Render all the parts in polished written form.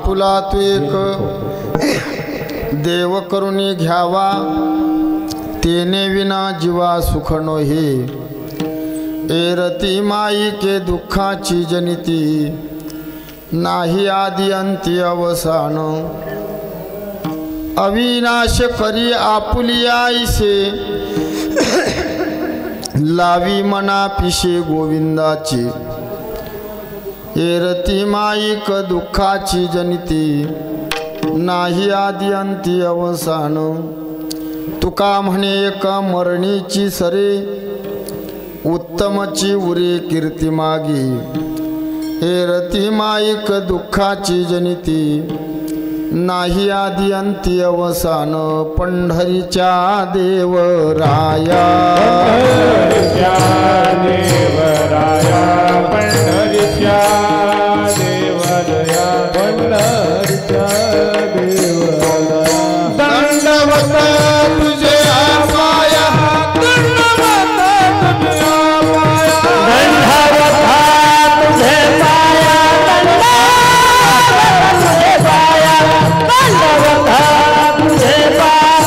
आपुला तू एक देव करुणी घ्यावा, तेने विना जीवा सुख नोहे। एरती माई के दुःखाची जनिती, नाही आदि अंती अवसान। अविनाश करी आपुली आईसे, लावी मना पिशे गोविंदाची। एरती माईक दुःखाची जनिती, नाही आदि अंती अवसान। तुका म्हणे एका मरणीची सरे, उत्तमची उरे कीर्ती मागी। एरती माईक दुःखाची जनिती, नाही आदि अंती अवसान। पंढरीच्या देवराया, पंढरीच्या देवराया, पंढरीच्या देवराया, पंढरीच्या देवराया। दंडवत तुझे पाया, दंडवत तुझे पाया, दंडवत तुझे पाया, दंडवत तुझे पाया, दंडवत तुझे पाया, दंडवत तुझे पाया।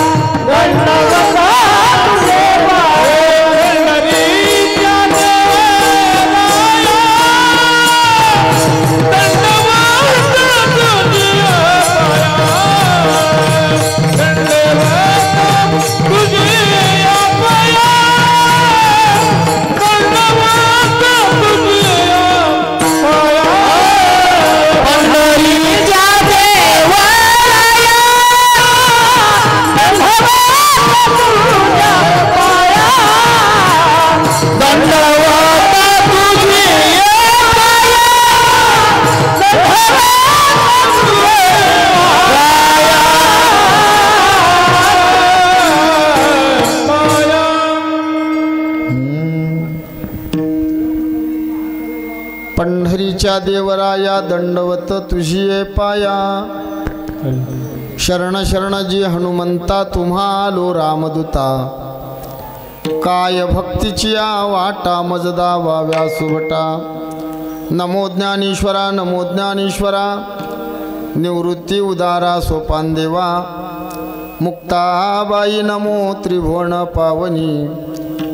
पंढरीच्या देवराया, दंडवत तुझे पंढरीच्या देवराया, दंडवत तुझी पाया। शरण शरण जी हनुमंता, तुम्हा आलो रामदूता। काय भक्तीची वाटा, मजदा वाव्या सुभटा। नमो ज्ञानेश्वरा, नमो ज्ञानेश्वरा। निवृत्ती उदारा सोपान देवा, मुक्ताबाई नमो त्रिभुवन पावनी।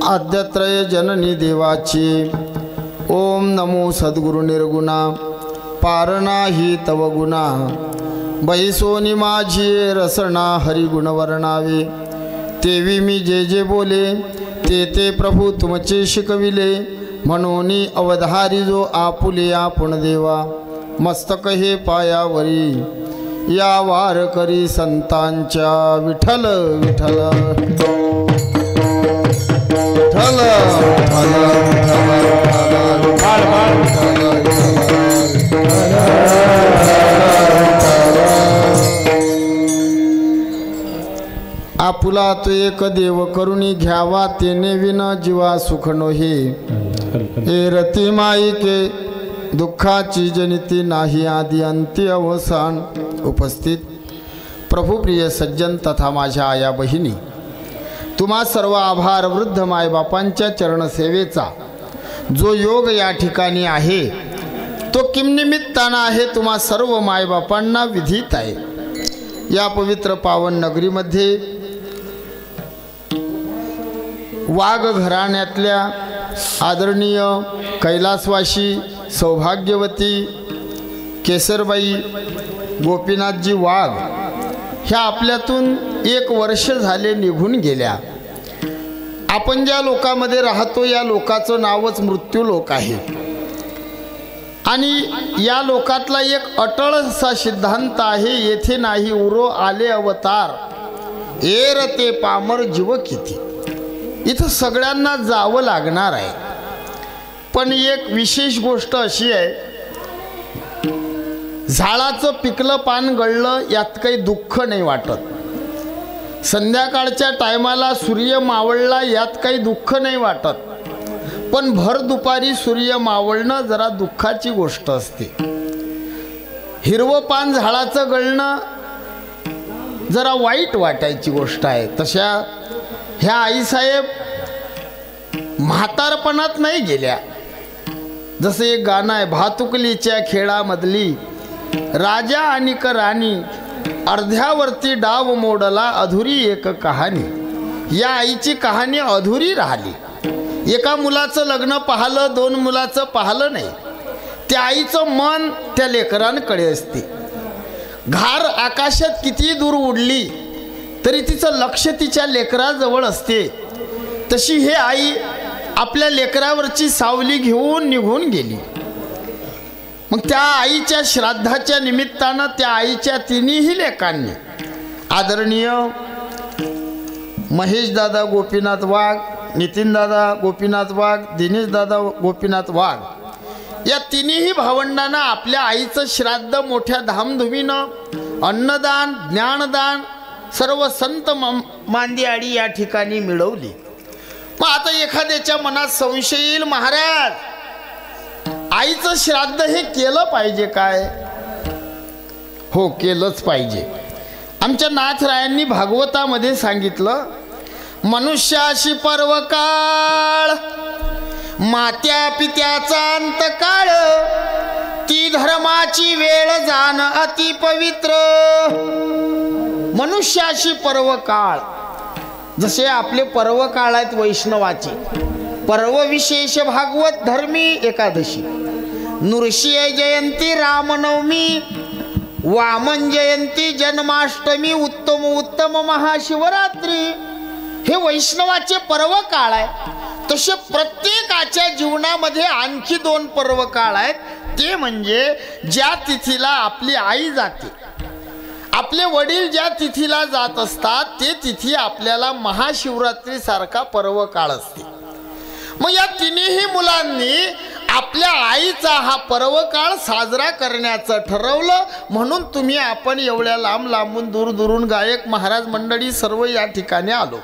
आद्यत्रय जननी देवाची, ओम नमो सद्गुरु निर्गुणा। पार नाही तव गुणा, बैसोनी माझी रसना। हरिगुण वर्णावे, तेवी मी जे जे बोले, ते ते प्रभू तुमचे शिकविले। म्हणून अवधारी जो आपुले आपण देवा। मस्तक हे पायावरी, या वार करी संतांच्या। विठ्ठल विठ्ठल विठ्ठल आपुला तो एक देव करुणी घ्यावा, तेने विना जीवा सुख नोहे। एरती माई के दुःखाची जनिती, नाही आदि अंती अवसान। उपस्थित प्रभुप्रिय सज्जन तथा माझ्या आया बहिणी, तुम्हा सर्व आभार। वृद्ध मायबापांच्या चरणसेवेचा जो योग या ठिकाणी आहे, तो किमनिमित्तानं आहे तुम्हा सर्व मायबापांना विधित आहे। या पवित्र पावन नगरीमध्ये वाघ घराण्यातल्या आदरणीय कैलासवासी सौभाग्यवती केसरबाई गोपीनाथजी वाघ ह्या आपल्यातून 1 वर्ष झाले निघून गेल्या। आपण ज्या लोकामध्ये राहतो, या लोकाचं नावच मृत्यू लोक आहे। आणि या लोकातला एक अटळ असा सिद्धांत आहे, येथे नाही उरो आले अवतार, एर ते पामर जीव किती। इथं सगळ्यांना जावं लागणार आहे। पण एक विशेष गोष्ट अशी आहे, झाडाचं पिकलं पान गळलं यात काही दुःख नाही वाटत। संध्याकाळच्या टायमाला सूर्य मावळला यात काही दुःख नाही वाटत। पण भर दुपारी सूर्य मावळणं जरा दुःखाची गोष्ट असते। हिरवं पान झाडाचं गळणं जरा वाईट वाटायची गोष्ट आहे। तशा ह्या आईसाहेब म्हातारपणात नाही गेल्या। जसे एक गाणं आहे, भातुकलीच्या खेळामधली राजा आणि राणी अर्ध्यावरती डाव मोडला अधुरी एक कहाणी। या आईची कहाणी अधुरी राहिली। एका मुलाचं लग्न पाहिलं, 2 मुलाचं पाहिलं नाही। त्या आईचं मन त्या लेकरांकडे असते। घार आकाशात किती दूर उडली तरी तिचं लक्ष तिच्या लेकराजवळ असते। तशी हे आई आपल्या लेकरावरची सावली घेऊन निघून गेली। मग त्या आईच्या श्राद्धाच्या निमित्तानं त्या आईच्या तिन्ही लेकांनी आदरणीय महेश दादा गोपीनाथ वाघ, नितीन दादा गोपीनाथ वाघ, दिनेश दादा गोपीनाथ वाघ या तिन्ही भावंडांना आपल्या आईचं श्राद्ध मोठ्या धामधुमीनं अन्नदान, ज्ञानदान सर्व संत मांदियाडी या ठिकाणी मिळवली। मग आता एखाद्याच्या मनात संशय येईल, महाराज आईचं श्राद्ध हे केलं पाहिजे काय? हो, केलंच पाहिजे। आमच्या नाथरायांनी भागवतामध्ये सांगितलं, मनुष्याशी पर्वकाळ मात्या पित्याचा अंतकाळ, ती धर्माची वेळ जाण अति पवित्र। मनुष्याशी पर्वकाळ, जसे आपले पर्वकाळ आहेत वैष्णवाचे, पर्व विशेष भागवत धर्मी एकादशी, नृसिंह जयंती, रामनवमी, वामन जयंती, जन्माष्टमी, उत्तम महाशिवरात्री हे वैष्णवाचे पर्व काळ आहे। तसे प्रत्येकाच्या जीवनामध्ये आणखी 2 पर्व काळ आहेत। ते म्हणजे ज्या तिथीला आपली आई जाते, आपले वडील ज्या तिथीला जात असतात ते तिथी आपल्याला महाशिवरात्री सारखा पर्व काळ असते। मग या तिन्ही मुलांनी आपल्या आईचा हा पर्व काळ साजरा करण्याचं ठरवलं। म्हणून तुम्ही आपण एवढ्या लांब लांबून दूर दूरून गायक महाराज मंडळी सर्व या ठिकाणी आलो।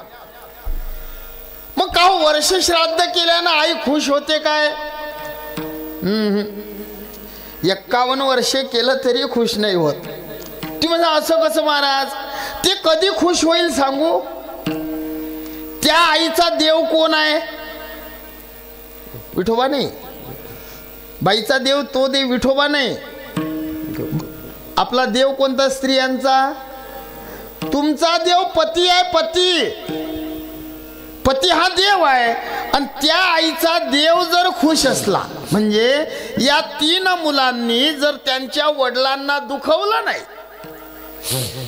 मग का वर्ष श्राद्ध केल्यानं आई खुश होते काय? 51 वर्षे केलं तरी खुश नाही होत। ती म्हणजे असं कसं महाराज? ते कधी खुश होईल सांगू? त्या आईचा देव कोण आहे? विठोबा नाही। बाईचा देव तो देव विठोबा नाही। आपला देव कोणता? स्त्रियांचा। तुमचा देव पती आहे। पती हा देव आहे। आणि त्या आईचा देव जर खुश असला म्हणजे या 3 मुलांनी जर त्यांच्या वडिलांना दुखवलं नाही,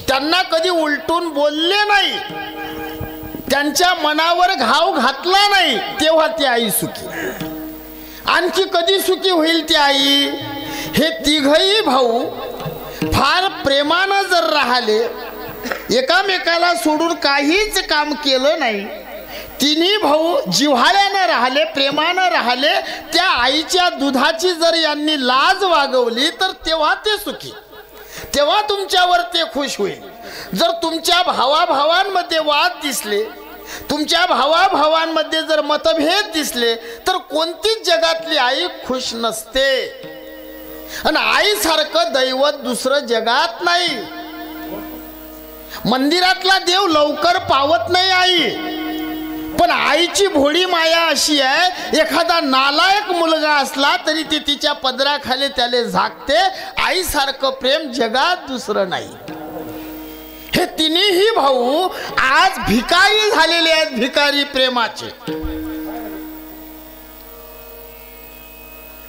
त्यांना कधी उलटून बोलले नाही, त्यांच्या मनावर घाव घातला नाही, तेव्हा ती आई सुखी। आणखी कधी सुखी होईल ती आई? हे तिघही भाऊ फार प्रेमानं जर राहिले, एकामेकाला सोडून काहीच काम केलं नाही, तिन्ही भाऊ जिव्हाळ्यानं राहिले, प्रेमानं राहिले, त्या आईच्या दुधाची जर यांनी लाज वागवली तर तेव्हा ते सुखी, तेव्हा तुमच्यावर ते खुश होईल। जर तुमच्या भावाभावांमध्ये वाद दिसले, तुमच्या भावाभावांमध्ये जर मतभेद दिसले तर कोणतीच जगातली आई खुश नसते। आणि आईसारखं दैवत दुसरं जगात नाही। मंदिरातला देव लवकर पावत नाही आई, पण आईची भोळी माया अशी आहे, एखादा नालायक मुलगा असला तरी ते तिच्या पदराखाली त्याला झाकते। आईसारखं प्रेम जगात दुसरं नाही। हे तिन्ही भाऊ आज भिकारी झालेले आहेत, भिकारी प्रेमाचे।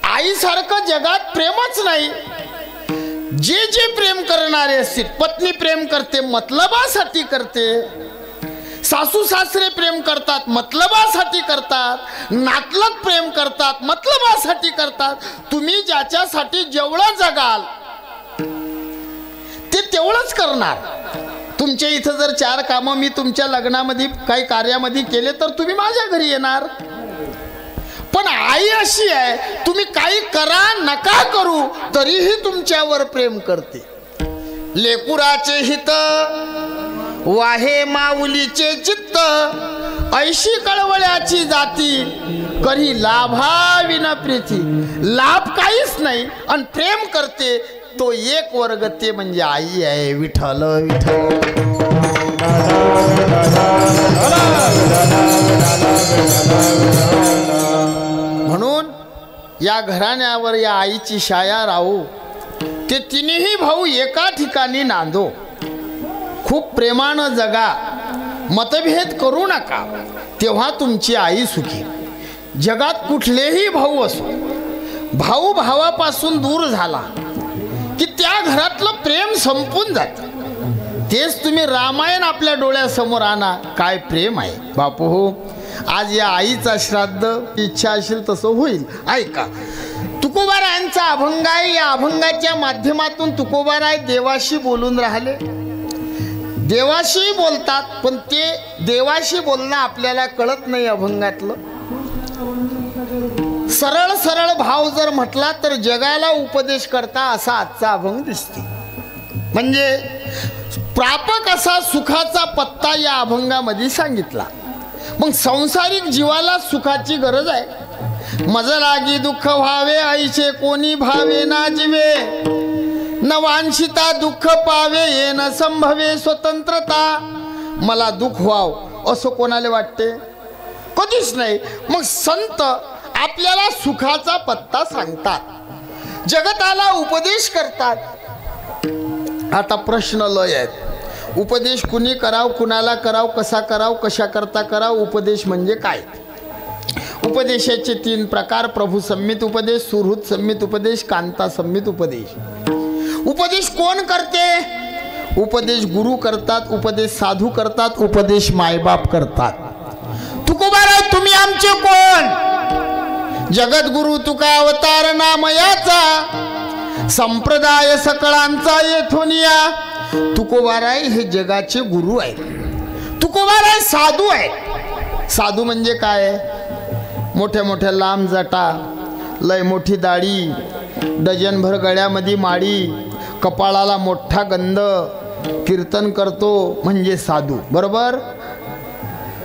आईसारखं जगात प्रेमच नाही। जे प्रेम करणारे असतील, पत्नी प्रेम करते मतलबासाठी करते, सासू सासरे प्रेम करतात मतलबासाठी करतात, नातलग प्रेम करतात मतलबासाठी करतात। तुम्ही ज्याच्यासाठी जेवढं जगाल ते तेवढंच करणार। तुमच्या इथं जर 4 कामं मी तुमच्या लग्नामध्ये काही कार्यामध्ये केले तर तुम्ही माझ्या घरी येणार। पण आई अशी आहे, तुम्ही काही करा नका करू तरीही तुमच्यावर प्रेम करते। लेकुराचे हित वाहे माऊलीचे चित्त, ऐशी कळवळ्याची जाती करी लाभाविन प्रीती। लाभ काहीच नाही आणि प्रेम करते तो एक वर्ग, ते म्हणजे आई आहे। विठ्ठल विठ्ठल। म्हणून या घराण्यावर या आईची छाया राहू। ते तिन्ही भाऊ एका ठिकाणी नांदो, खूप प्रेमानं जगा, मतभेद करू नका, तेव्हा तुमची आई सुखी. जगात कुठलेही भाऊ असो, भाऊ भावापासून दूर झाला की त्या घरातलं प्रेम संपून जातं. तेच तुम्ही रामायण आपल्या डोळ्यासमोर आणा, काय प्रेम आहे बापू हो. आज या आईचा श्राद्ध, इच्छा असेल तसं होईल. ऐका, तुकोबारायांचा अभंग आहे. या अभंगाच्या माध्यमातून तुकोबाराय देवाशी बोलून राहिले. देवाशी बोलतात, पण ते देवाशी बोलणं आपल्याला कळत नाही अभंगातलं. सरळ सरळ भाव जर म्हटला तर जगाला उपदेश करता असा आजचा अभंग दिसते. म्हणजे प्रापक असा सुखाचा पत्ता या अभंगामध्ये सांगितला. मग संसारिक जीवाला सुखाची गरज आहे. मज लागी दुःख व्हावे, ऐसे कोणी भावे ना जीवे, न वांछिता दुःख पावे, ये न संभवे स्वतंत्रता. मला दुःख व्हाव असं कोणाला वाटते? कधीच नाही. मग संत आपल्याला सुखाचा पत्ता सांगतात, जगताला उपदेश करतात. आता प्रश्न लय आहेत. उपदेश कुणी कराव, कुणाला कराव, कसा कराव, कशा करता कराव? उपदेश म्हणजे काय? उपदेशाचे 3 प्रकार: प्रभू संमित उपदेश, सुहृद संमित उपदेश, कांता संमित उपदेश. उपदेश कोण करते? उपदेश गुरु करतात, उपदेश साधू करतात, उपदेश मायबाप करतात. तुकोबाराय तुम्ही आमचे कोण? जगद्गुरु तुका अवतार नामयाचा, संप्रदाय सकळांचा येथुनिया. तुकोबाराय हे जगाचे गुरु आहेत. तुकोबाराय साधू आहेत. साधू म्हणजे काय? मोठ्या मोठ्या लांब जटा, लय मोठी दाढी, डझनभर गळ्यामध्ये माळी, कपाळाला मोठा गंध, कीर्तन करतो म्हणजे साधू. बरोबर?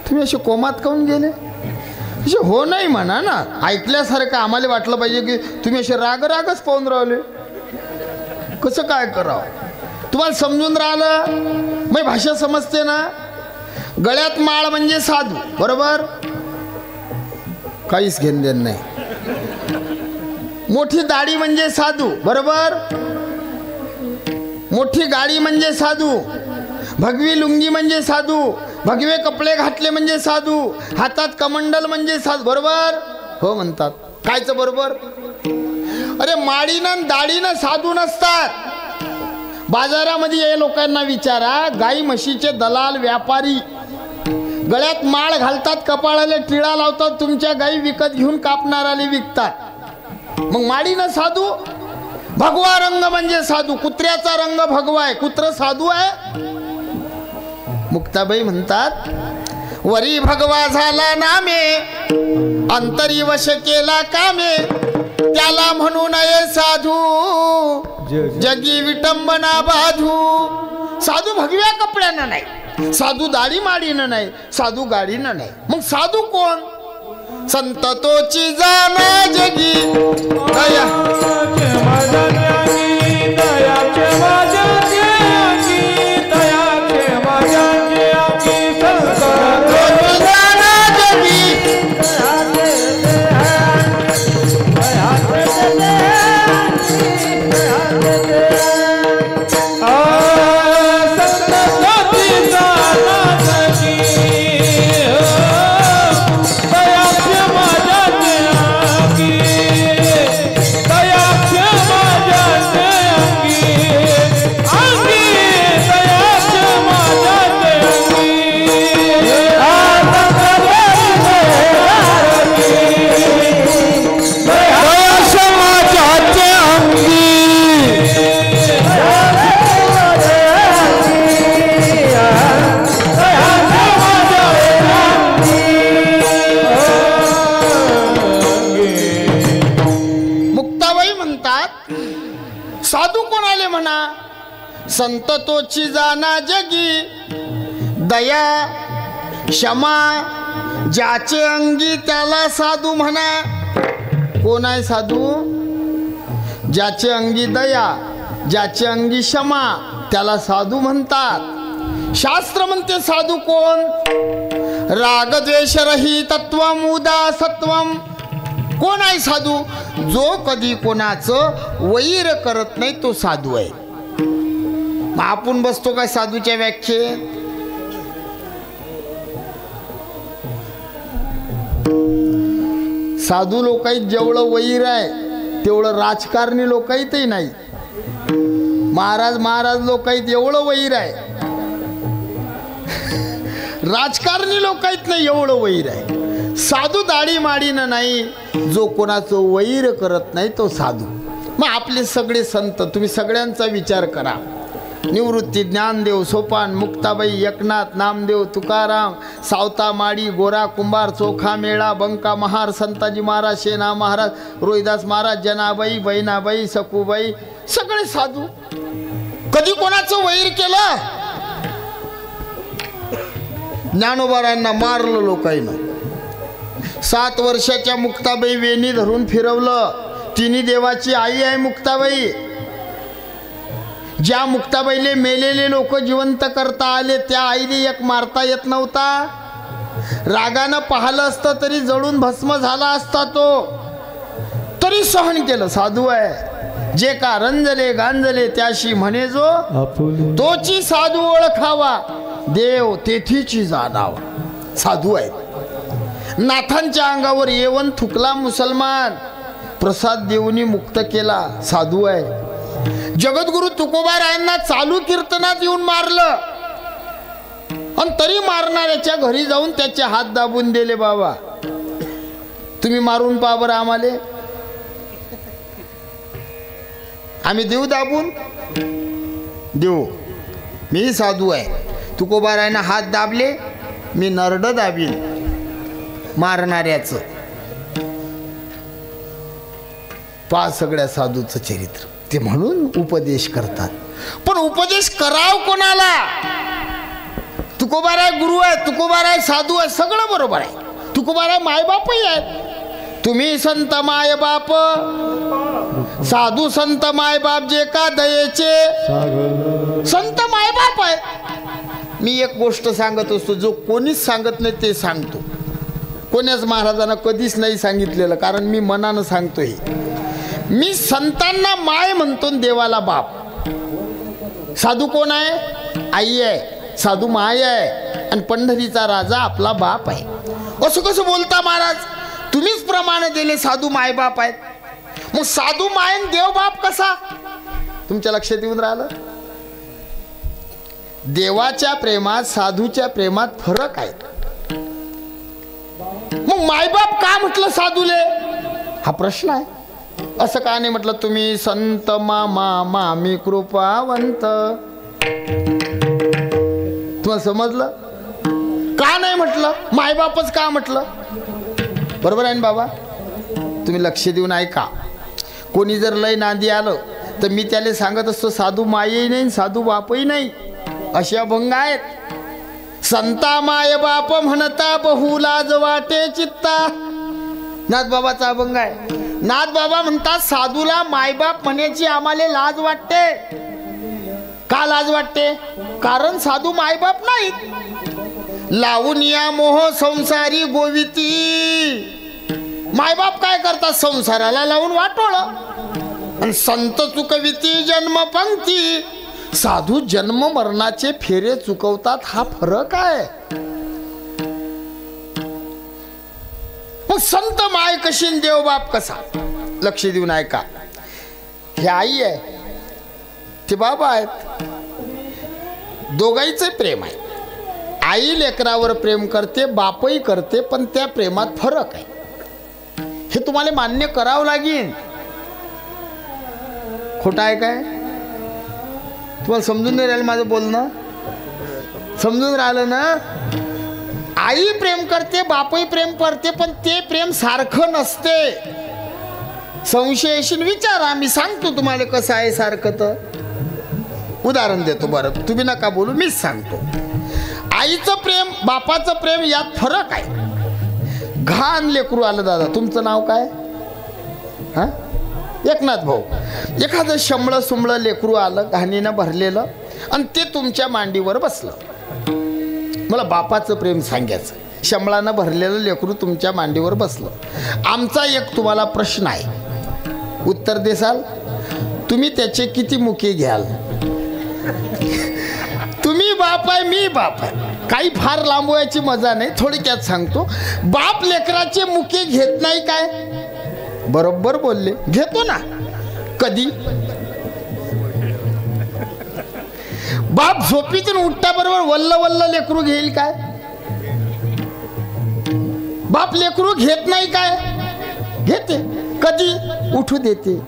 तुम्ही असे कोमात काऊन गेले? असे हो नाही म्हणा ना. ऐकल्यासारखं आम्हाला वाटलं पाहिजे की तुम्ही असे राग रागच पाहून राहिले. कसं काय करावं? तुम्हाला समजून राहिलं? मग भाषा समजते ना. गळ्यात माळ म्हणजे साधू. बरोबर? काहीच घेण देण नाही. मोठी दाढी म्हणजे साधू. बरोबर? मोठी गाडी म्हणजे साधू. भगवी लुंगी म्हणजे साधू. भगवे कपडे घातले म्हणजे साधू. हातात कमंडल म्हणजे साधू. बरोबर? हो म्हणतात. कायचं बरोबर? अरे माळीनं दाढीनं साधू नसतात. बाजारामध्ये या लोकांना विचारा, गाई म्हशीचे दलाल व्यापारी गळ्यात माळ घालतात, कपाळाला टिळा लावतात, तुमच्या गाई विकत घेऊन कापणाराले विकतात. मग माळीनं साधू? भगवा रंग म्हणजे साधू. कुत्र्याचा रंग भगवा आहे, कुत्र साधू आहे? मुक्ताबाई म्हणतात, वरी भगवा झाला नामे, अंतरी वश केला कामे, त्याला म्हणू नये साधू, जगी विटंबना बाधू. साधू भगव्या कपड्यानं नाही, साधू दाढी माडीनं नाही, साधू गाडीनं नाही. मग साधू कोण? संत तोची जाना जगी दया संत तोची जाना जगी दया क्षमा ज्याचे अंगी त्याला साधू म्हणा. कोण आहे साधू? ज्याचे अंगी दया, ज्याचे अंगी क्षमा त्याला साधू म्हणतात. शास्त्र म्हणते साधू कोण? राग द्वेष रहित तत्वम उदासत्वम कोण आहे साधू? जो कधी कोणाचं वैर करत नाही तो साधू आहे. मग आपण बसतो काय साधूच्या व्याख्येत? साधू लोकांत जेवढं वैर आहे तेवढं राजकारणी लोकांतही नाही. महाराज लोकांत एवढं वैर आहे, राजकारणी लोकांत नाही एवढं वैर आहे. साधू दाढी माडीनं नाही, जो कोणाचं वैर करत नाही तो साधू. मग आपले सगळे संत तुम्ही सगळ्यांचा विचार करा. निवृत्ती, ज्ञानदेव, सोपान, मुक्ताबाई, एकनाथ, नामदेव, तुकाराम, सावता माडी, गोरा कुंभार, चोखा मेळा, बंका महार, संताजी महाराज, शेना महाराज, रोहिदास महाराज, जनाबाई, बहिणाबाई, सखूबाई, सगळे साधू. कधी कोणाचं वैर केलं? ज्ञानोबारांना मारलं लोकांना. 7 वर्षाच्या मुक्ताबाई वेणी धरून फिरवलं. तिन्ही देवाची आई आहे मुक्ताबाई. ज्या मुक्ताबाईले मेलेले लोक जिवंत करता आले त्या आईने एक मारता येत नव्हता. रागानं पाहिलं असतं तरी जळून भस्म झाला असता तो, तरी सहन केलं. साधू आहे. जे का रंजले गांजले त्याशी म्हणे जो, तोची साधू ओळखावा, देव तेथीची जाणावा. साधू आहेत. नाथांच्या अंगावर येवन थुकला मुसलमान, प्रसाद देऊनी मुक्त केला. साधू आहे. जगद्गुरु तुकोबारायांना चालू कीर्तनात येऊन मारलं आणि तरी मारणाऱ्याच्या घरी जाऊन त्याचे हात दाबून दिले. बाबा तुम्ही मारून पहा बरं आम्हाले, आम्ही देऊ दाबून देऊ. मी साधू आहे. तुकोबारायांना हात दाबले, मी नरड दाबीन मारणाऱ्याचं. पहा सगळ्या साधूचं चरित्र. ते म्हणून उपदेश करतात. पण उपदेश कराव कोणाला? तुकोबाराय गुरु आहे, तुकोबाराय साधू आहे, सगळं बरोबर आहे. तुकोबाराय मायबापही आहेत. तुम्ही संत मायबाप, साधू संत मायबाप, जे का दयेचे संत मायबाप आहेत. मी एक गोष्ट सांगत असतो, जो कोणीच सांगत नाही ते सांगतो. कोण्याच महाराजांना कधीच नाही सांगितलेलं, कारण मी मनानं सांगतोय. मी संतांना माय म्हणतो, देवाला बाप. साधू कोण आहे? आई आहे. साधू माय आहे. आणि पंढरीचा राजा आपला बाप आहे. असं कसं बोलता महाराज? तुम्हीच प्रमाण दिले साधू माय बाप आहेत. मग साधू माय देव बाप कसा? तुमच्या लक्षात येऊन राहिलं? देवाच्या प्रेमात साधूच्या प्रेमात फरक आहे. मग मायबाप का म्हटलं साधूले? हा प्रश्न आहे. असं का नाही म्हटलं तुम्ही संत मामा मामी कृपावंत? तुम्हाला समजलं का नाही म्हटलं? मायबापच का म्हटलं? बरोबर आहे ना बाबा? तुम्ही लक्ष देऊन ऐका. कोणी जर लय नांदी आलं तर मी त्याला सांगत असतो, साधू मायही नाही साधू बापही नाही. असे अभंग आहेत. संता माय बाप म्हणता बहु लाज वाटे चित्ता. नाथबाबाचा अभंग आहे. नाथबाबा म्हणतात साधूला मायबाप म्हणायची आम्हाला लाज वाटते. का लाज वाटते? कारण साधू मायबाप नाहीत. लावून या मोह संसारी गोविती. मायबाप काय करतात? संसाराला लावून वाटोळ. आणि संत चुकविती जन्म पंक्ती. साधू जन्म मरणाचे फेरे चुकवतात. हा फरक आहे. मग संत माय कशी देव बाप कसा? लक्ष देऊन ऐका. हे आई आहे, ते बाबा आहेत. दोघांचे प्रेम आहे. आई लेकरावर प्रेम करते, बापही करते, पण त्या प्रेमात फरक आहे. हे तुम्हाला मान्य करावं लागेल. खोटं आहे काय? तुम्हाला समजून नाही राहिलं माझं बोलणं? समजून राहिलं ना? आई प्रेम करते, बापही प्रेम करते, पण ते प्रेम सारखं नसते. संशय येशील विचारा, मी सांगतो तुम्हाला कसं आहे सारखं. तर उदाहरण देतो. बरं तुम्ही नका बोलू, मीच सांगतो. आईचं प्रेम बापाचं प्रेम यात फरक आहे. घाण लेकरू आलं. दादा तुमचं नाव काय? हां एकनाथ भाऊ. एखादं शंभळं सुंबळं लेकरू आलं घाणीनं भरलेलं आणि ते तुमच्या मांडीवर बसलं. मला बापाचं प्रेम सांगायचं. शंभळानं भरलेलं लेकरू तुमच्या मांडीवर बसलं. आमचा एक तुम्हाला प्रश्न आहे, उत्तर देसाल? तुम्ही त्याचे किती मुके घ्याल? तुम्ही बाप आहे, मी बाप आहे, काही फार लांबवायची मजा नाही. थोडक्यात सांगतो, बाप लेकराचे मुके घेत नाही काय? बरोबर बोलले, घेतो ना. कधी? बाप झोपीतून उठता बरोबर वल्ल वल्ल लेकरू घेईल काय? बाप लेकरू घेत नाही काय? घेते. कधी? उठू देते,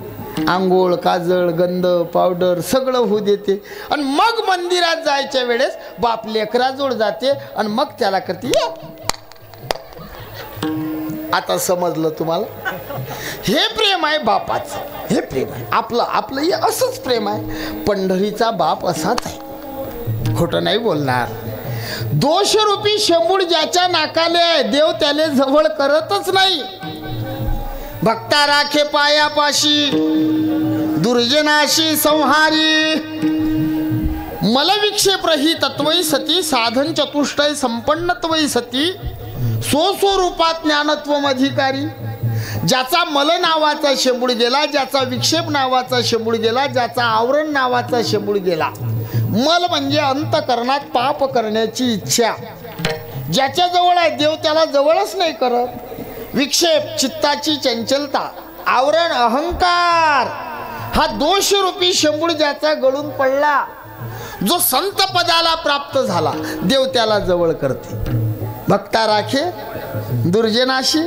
आंघोळ, काजळ, गंध, पावडर सगळं होऊ देते, आणि मग मंदिरात जायच्या वेळेस बाप लेकराजवळ जाते आणि मग त्याला करते. आता समजलं तुम्हाला? हे प्रेम आहे बापाचं, हे प्रेम आहे आपलं हे असंच प्रेम आहे. पंढरीचा बाप असाच आहे, खोटं नाही बोलणार. दोषरूपी शेंबूड ज्याच्या नाकाले आहे, देव त्याले जवळ करतच नाही. भक्ता राखे पायापाशी, दुर्जनाशी संहारी. मलविक्षेप रहित तत्वई सती, साधन चतुष्टय संपन्नत्वई सती, स्वस्वरूपात ज्ञानत्वम अधिकारी. ज्याचा मल नावाचा शेंबूड गेला, ज्याचा विक्षेप नावाचा शेंबूड गेला, ज्याचा आवरण नावाचा शेंबूड गेला. मल म्हणजे अंतकरणात पाप करण्याची इच्छा. ज्याच्या जवळ आहे देव त्याला जवळच नाही करत. विक्षेप चित्ताची चंचलता, आवरण अहंकार, हा दोषरूपी शेंबूड ज्याचा गळून पडला, जो संत पदाला प्राप्त झाला, देव त्याला जवळ करते. भक्ता राखे दुर्जनाशी.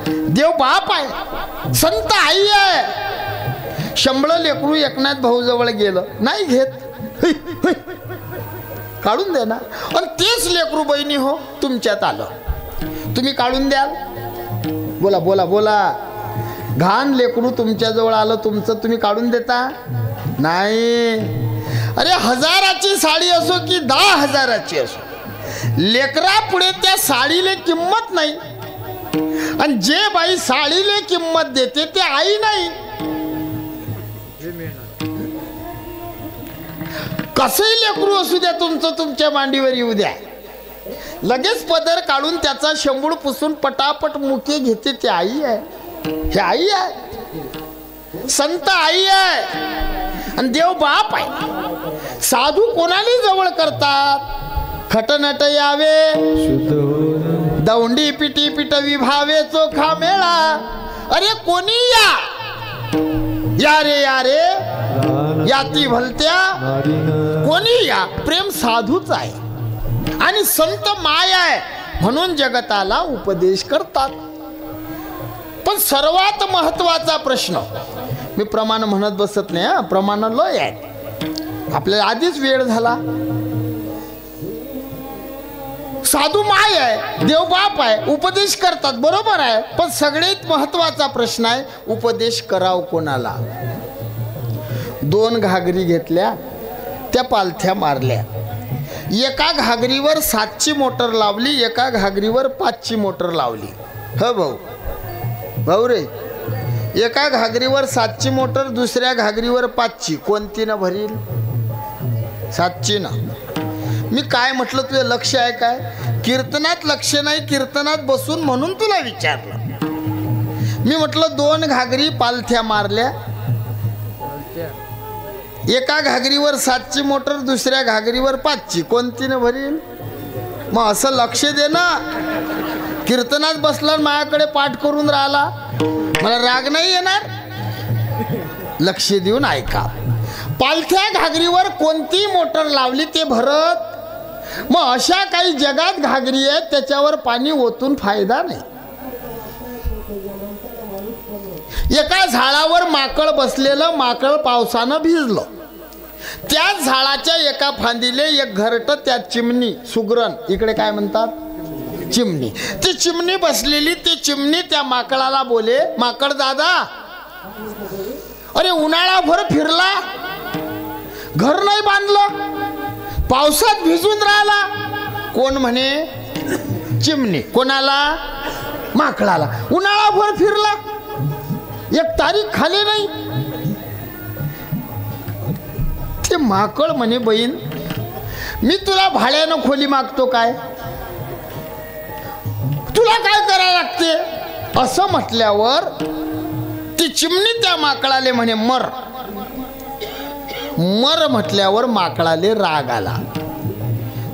देव बाप आहे, संत आई आहे. शंभळ लेकरू एकनाथ भाऊ जवळ गेलं, नाही घेत, काढून दे ना. आणि तेच लेकरू बहिणी हो तुमच्यात आलं, तुम्ही काढून द्याल? बोला बोला बोला. घाण लेकरू तुमच्याजवळ आलं तुमचं, तुम्ही काढून देता? नाही. अरे 1000ची साडी असो की 10,000ची असो, लेकरा पुढे त्या साडीला किंमत नाही. आणि जे बाई साडीला किंमत देते ते आई नाही. कसंही लेकरू असू द्या तुमचं, तुमच्या मांडीवर येऊ द्या, लगेच पदर काढून त्याचा शेंबूड पुसून पटापट मुके घेते, ते आई आहे. हे आई आहे, संत आई आहे, आणि देव बाप आहे. साधू कोणाला जवळ करतात? खटनट यावे, दौंडी पिटी पिटवी भावे, चोखा मेळा. अरे कोणी या, या रे या रे, याती भलत्या, कोणी या. प्रेम साधूच आहे आणि संत माय आहे, म्हणून जगताला उपदेश करतात. पण सर्वात महत्वाचा प्रश्न, मी प्रमाण म्हणत बसत नाही, प्रमाण लय आहे, आपल्याला आधीच वेळ झाला. साधू माय आहे, देव बाप आहे, उपदेश करतात, बरोबर आहे. पण सगळ्यात महत्वाचा प्रश्न आहे, उपदेश कराव कोणाला? 2 घागरी घेतल्या, त्या पालथ्या मारल्या. एका घागरीवर 7ची मोटर लावली, एका घागरीवर 5ची मोटर लावली. ह भाऊ, भाऊ रे, एका घागरीवर 7ची मोटर, दुसऱ्या घागरीवर 5ची, कोणती न भरील? 7ची ना. मी काय म्हटलं, तुझं लक्ष आहे काय? कीर्तनात लक्ष नाही, कीर्तनात बसून, म्हणून तुला विचारलं. मी म्हटलं 2 घागरी पालथ्या मारल्या, एका घागरीवर 7ची मोटर, दुसऱ्या घागरीवर 5ची, कोणती न भरील? मग असं लक्ष दे ना. कीर्तनात बसला माझ्याकडे पाठ करून राहिला, मला राग नाही येणार? लक्ष देऊन ऐका. पालथ्या घागरीवर कोणती मोटर लावली ते भरत. मग अशा काही जगात घागरी आहेत त्याच्यावर पाणी ओतून फायदा नाही. एका झाडावर माकड बसलेलं, माकड पावसानं भिजलं. त्याच झाडाच्या एका फांदीले एक घरट, त्यात चिमणी, सुगरण, इकडे काय म्हणतात? चिमणी. ती चिमणी बसलेली, ती चिमणी त्या माकडाला बोले, माकड दादा, अरे उन्हाळाभर फिरला, घर नाही बांधलं, पावसात भिजून राहिला. कोण म्हणे? चिमणी. कोणाला? माकडाला. उन्हाळाभर फिरला, एक तारीख खाली नाही. ते माकड म्हणे, बहीण मी तुला भाड्यानं खोली मागतो काय? तुला काय करायला लागते असं म्हटल्यावर ती चिमणी त्या माकडाले म्हणे मर. मर म्हटल्यावर माकडाले राग आला.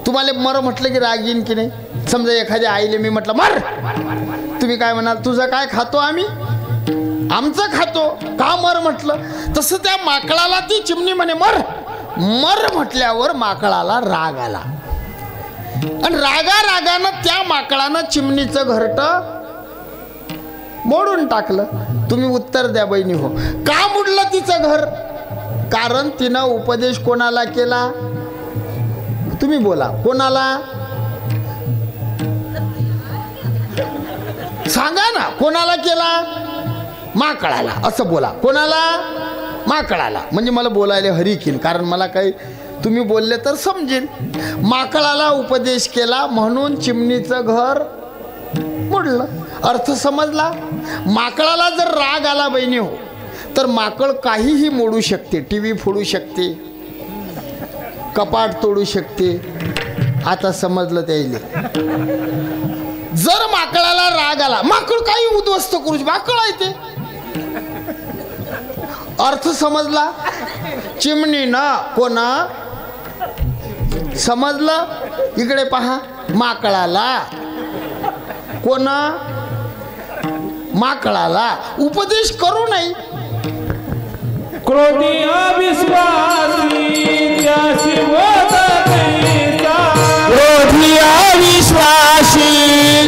तुम्हाला मर म्हटलं की राग येईन की नाही? समजा एखाद्या आईले मी म्हटलं मर, तुम्ही काय म्हणाल? तुझं काय खातो आम्ही? आमचं खातो का मर म्हटलं? तसं त्या माकडाला ती चिमणी म्हणे मर. मर म्हटल्यावर माकडाला राग आला आणि रागानं त्या माकडानं चिमणीचं घरट मोडून टाकलं. तुम्ही उत्तर द्या बहिणी हो, का मोडलं तिचं घर? कारण तिनं उपदेश कोणाला केला? तुम्ही बोला, कोणाला सांगा ना, कोणाला केला? माकडाला. असं बोला, कोणाला? माकडाला. म्हणजे मला बोलायला हरिकीन, कारण मला काही तुम्ही बोलले तर समजेल. माकडाला उपदेश केला म्हणून चिमणीचं घर मोडलं. अर्थ समजला? माकडाला जर राग आला बहिणी हो, तर माकड काहीही मोडू शकते. टीव्ही फोडू शकते, कपाट तोडू शकते. आता समजलं त्याला. जर माकडाला राग आला, माकड काही उद्ध्वस्त करू शकते. माकड आहे ते. अर्थ समजला? चिमणी ना कोणा समजलं? इकडे पहा, माकडाला कोणा? माकडाला उपदेश करू नये. क्रोधी अविश्वासी त्याशी बोध कैसा. क्रोधी अविश्वासी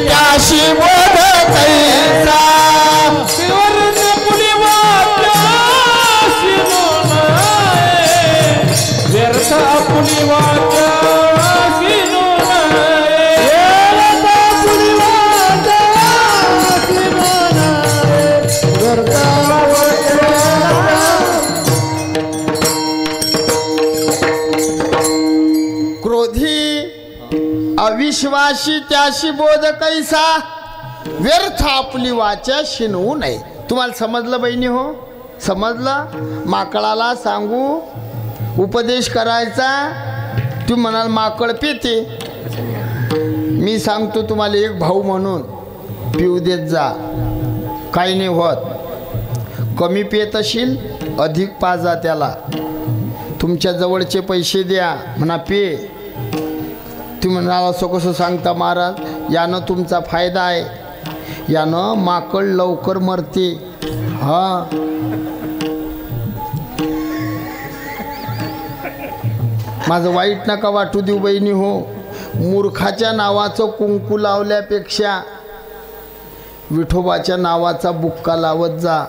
त्याशी बोध कैसा. त्रिवर्ण पुलिवाच्याशी नये. व्यर्थ पुलिवाच्याशी नये. व्यर्थ पुलिवाच्याशी नये. व्यर्थ अविश्वासी त्याशी बोध कैसा. व्यर्थ आपली वाचा शिनवू नये. तुम्हाला समजलं बहिणी हो? समजलं? माकडाला सांगू उपदेश करायचा. तू म्हणाल माकड पेते. मी सांगतो तुम्हाला एक भाऊ म्हणून पिऊ देत जा, काही नाही होत. कमी पेत असेल अधिक पाजा त्याला. तुमच्या जवळचे पैसे द्या, म्हणा पे. तुम्ही म्हणाल असं कसं सांगता महाराज? यानं तुमचा फायदा आहे. यानं माकड लवकर मरते. हा, माझं वाईट नका वाटू देऊ बहिणी हो. मूर्खाच्या नावाचं कुंकू लावल्यापेक्षा विठोबाच्या नावाचा बुक्का लावत जा.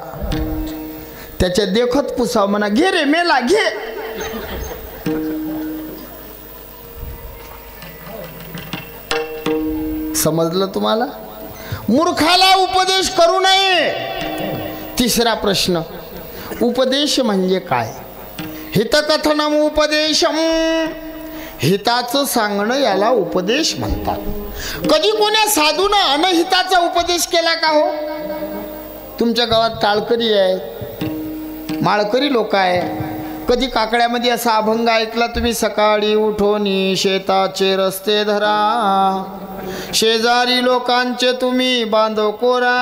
त्याच्या देखत पुसाव, म्हणा घे रे मेला घे. समजलं तुम्हाला? मूर्खाला उपदेश करू नये. तिसरा प्रश्न, उपदेश म्हणजे काय? हितकथनम उपदेशम. हिताचं सांगणं याला उपदेश म्हणतात. कधी कोण्या साधूनं अनहिताचा उपदेश केला का हो? तुमच्या गावात टाळकरी आहेत, माळकरी लोक आहे. कधी काकड्यामध्ये असा अभंग ऐकला तुम्ही? सकाळी उठोनी शेताचे रस्ते धरा, शेजारी लोकांचे तुम्ही बांधव कोरा.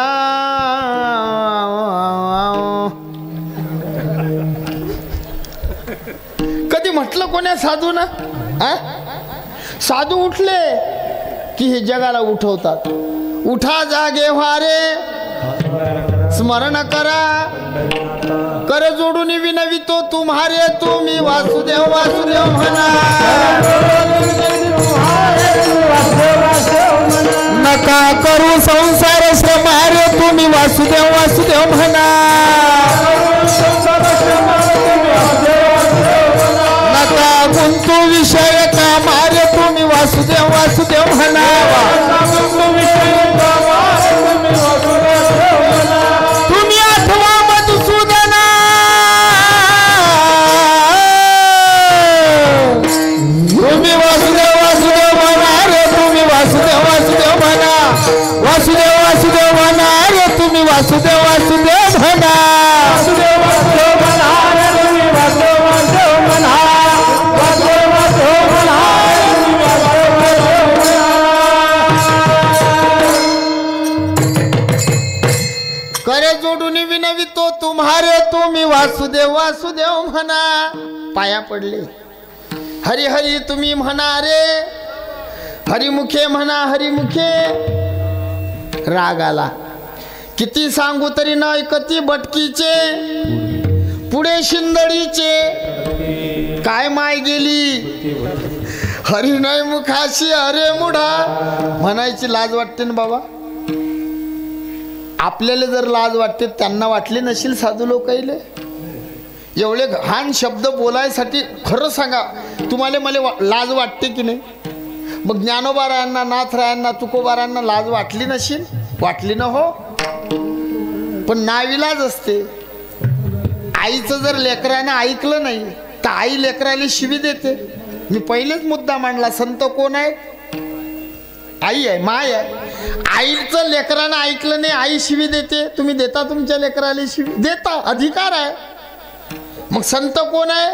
कधी म्हटलं कोण्या साधून? साधू उठले की हे जगाला उठवतात. उठा जागे व्हारे, स्मरण करा, कर जोडून विनवितो तुम्हारे. तुम्ही वासुदेव वासुदेव म्हणा. नका करू संसार श्रमारे. तुम्ही वासुदेव वासुदेव म्हणा. नका गुंतू विषय कामारे. तुम्ही वासुदेव वासुदेव म्हणा. तुम्ही आठवा मधुसूदना. तुम्ही वासुदेव वासुदेव म्हणा रे. तुम्ही वासुदेव वासुदेव म्हणा. वासुदेव वासुदेव म्हणा रे. तुम्ही वासुदेव वासुदेव म्हणा. वासुदेव वासुदेव म्हणा रे. तुम्ही वासुदेव वासुदेव म्हणा. वासुदेव वासुदेव म्हणा रे. तुम्ही वासुदेव वासुदेव म्हणा. तुम्हारे तुम्ही वासुदेव वासुदेव म्हणा, पाया पडले. हरी हरी तुम्ही म्हणा रे, हरिमुखे म्हणा हरिमुखे. राग आला. किती सांगू तरी न ऐकती बटकीचे, पुढे शिंदडीचे. काय माय गेली हरी नाही मुखाशी अरे मुढा. म्हणायची लाज वाटते ना बाबा. आपल्याला जर लाज वाटते, त्यांना वाटली नशील साधू लोकाईले. एवढे घाण शब्द बोलायसाठी खरं सांगा, तुम्हाला मला लाज वाटते की नाही? मग ज्ञानोबारायांना, नाथरायांना, तुकोबारायांना लाज वाटली नशील? वाटली ना हो. पण नाविलाज असते. आईचं जर लेकराने ऐकलं नाही तर आई लेकराला शिवी देते. मी पहिलेच मुद्दा मांडला, संत कोण आहे? आई आहे, माय आहे. आईचं लेकरानं ऐकलं नाही, आई शिवी देते. तुम्ही देता तुमच्या लेकराला शिवी? देता, अधिकार आहे. मग संत कोण आहे?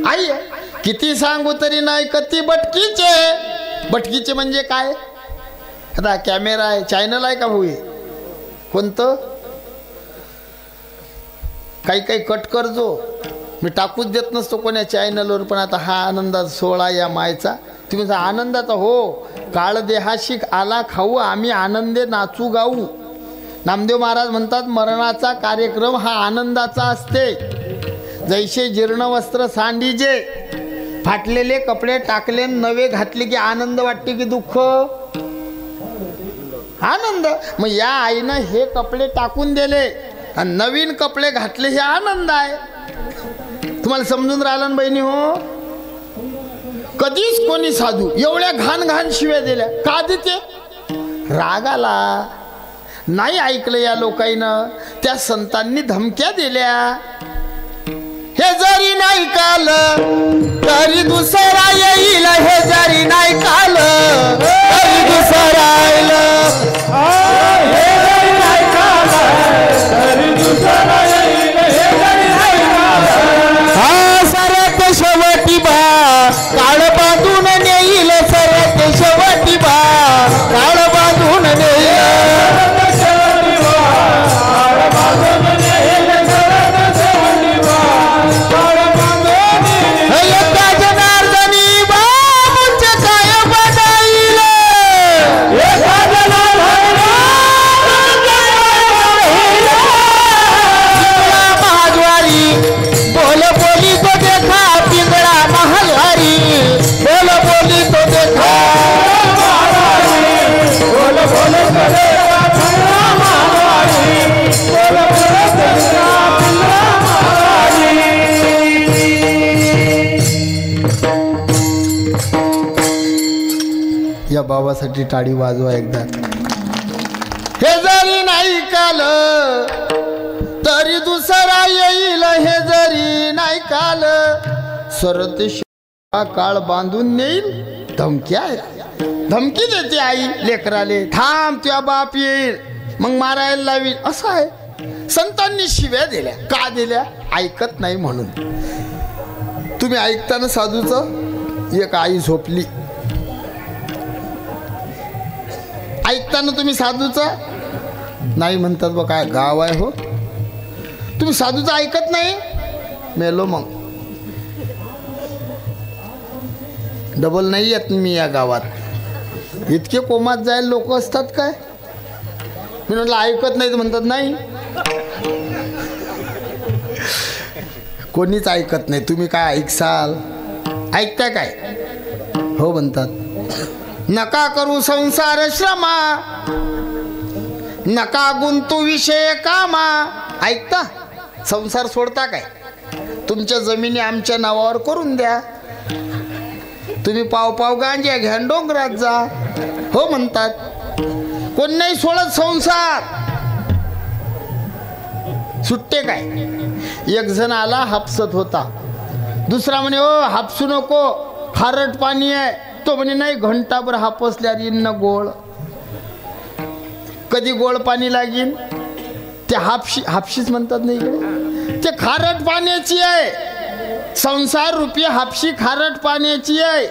आई आहे. किती सांगू तरी नाही कती बटकीचे. बटकीचे म्हणजे काय? आता कॅमेरा आहे, चॅनल आहे का भाऊ? कोणतं? काही काही कट करजो, मी टाकूच देत नसतो कोण्या चॅनलवर. पण आता हा आनंदाचा सोहळा या मायचा, तुम्ही आनंदाचा हो. काळ देहाशी आला खाऊ, आम्ही आनंदे नाचू गाऊ. नामदेव महाराज म्हणतात मरणाचा कार्यक्रम हा आनंदाचा असते. जैसे जीर्ण वस्त्र सांडीजे, फाटलेले कपडे टाकले नवे घातले की आनंद वाटते की दुःख? आनंद. मग या आईनं हे कपडे टाकून दिले आणि नवीन कपडे घातले, हे आनंद आहे. तुम्हाला समजून राहिलं ना बहिणी हो? कधीच कोणी साधू एवढ्या घाण घाण शिव्या दिल्या का देते? राग आला. नाही ऐकलं या लोकांना, त्या संतांनी धमक्या दिल्या. हे जरी नाही काल तरी दुसरा येईल, हे जरी नाही काल तरी दुसरा येईल. हे जरी नाही काल तरी दुसरा येईल, हे जरी नाही काल. हा सरत शेवटी बा काळ बांधून नेईल, सरत शेवटी बा काळ बांधून नेईल. या बाबासाठी टाळी वाजवा एकदा. हे जरी नाही काल तरी दुसरा येईल, हे जरी नाही काल सरते काळ बांधून नेईल. धमक्या धमकी देते आई लेकराले, थांब तुझा बाप येईल मग मारायला लावी. असं आहे. संतांनी शिव्या दिल्या का दिल्या? ऐकत नाही म्हणून. तुम्ही ऐकताना साधूचं एक आई झोपली, ऐकताना तुम्ही साधूचा नाही म्हणतात. बघ काय गाव आहे हो, तुम्ही साधूचं ऐकत नाही, मेलो मग. डबल नाही येत मी या गावात. इतके कोमात जायला लोक असतात काय? मी म्हटलं ऐकत नाही तर म्हणतात नाही, कोणीच ऐकत नाही. तुम्ही काय ऐकसाल? ऐकताय काय? हो म्हणतात. नका करू संसार श्रमा, नका गुंतू विषय कामा. ऐकता? संसार सोडता काय? तुमच्या जमिनी आमच्या नावावर करून द्या. तुम्ही पाव पाव गांजा घ्या डोंगरात जा. हो म्हणतात. कोण नाही सोडत संसार. सुट्टे काय? एक जण आला हापसत होता, दुसरा म्हणे ओ हापसू नको खारट पाणी आहे. तो म्हणे नाही, घंटाभर हापसल्यावर येईन ना गोळ. कधी गोळ पाणी लागीन? ते हापशीच म्हणतात नाही इकडे. ते खारट पाण्याची आहे. संसार रूपी हापशी खारट पाण्याची आहे.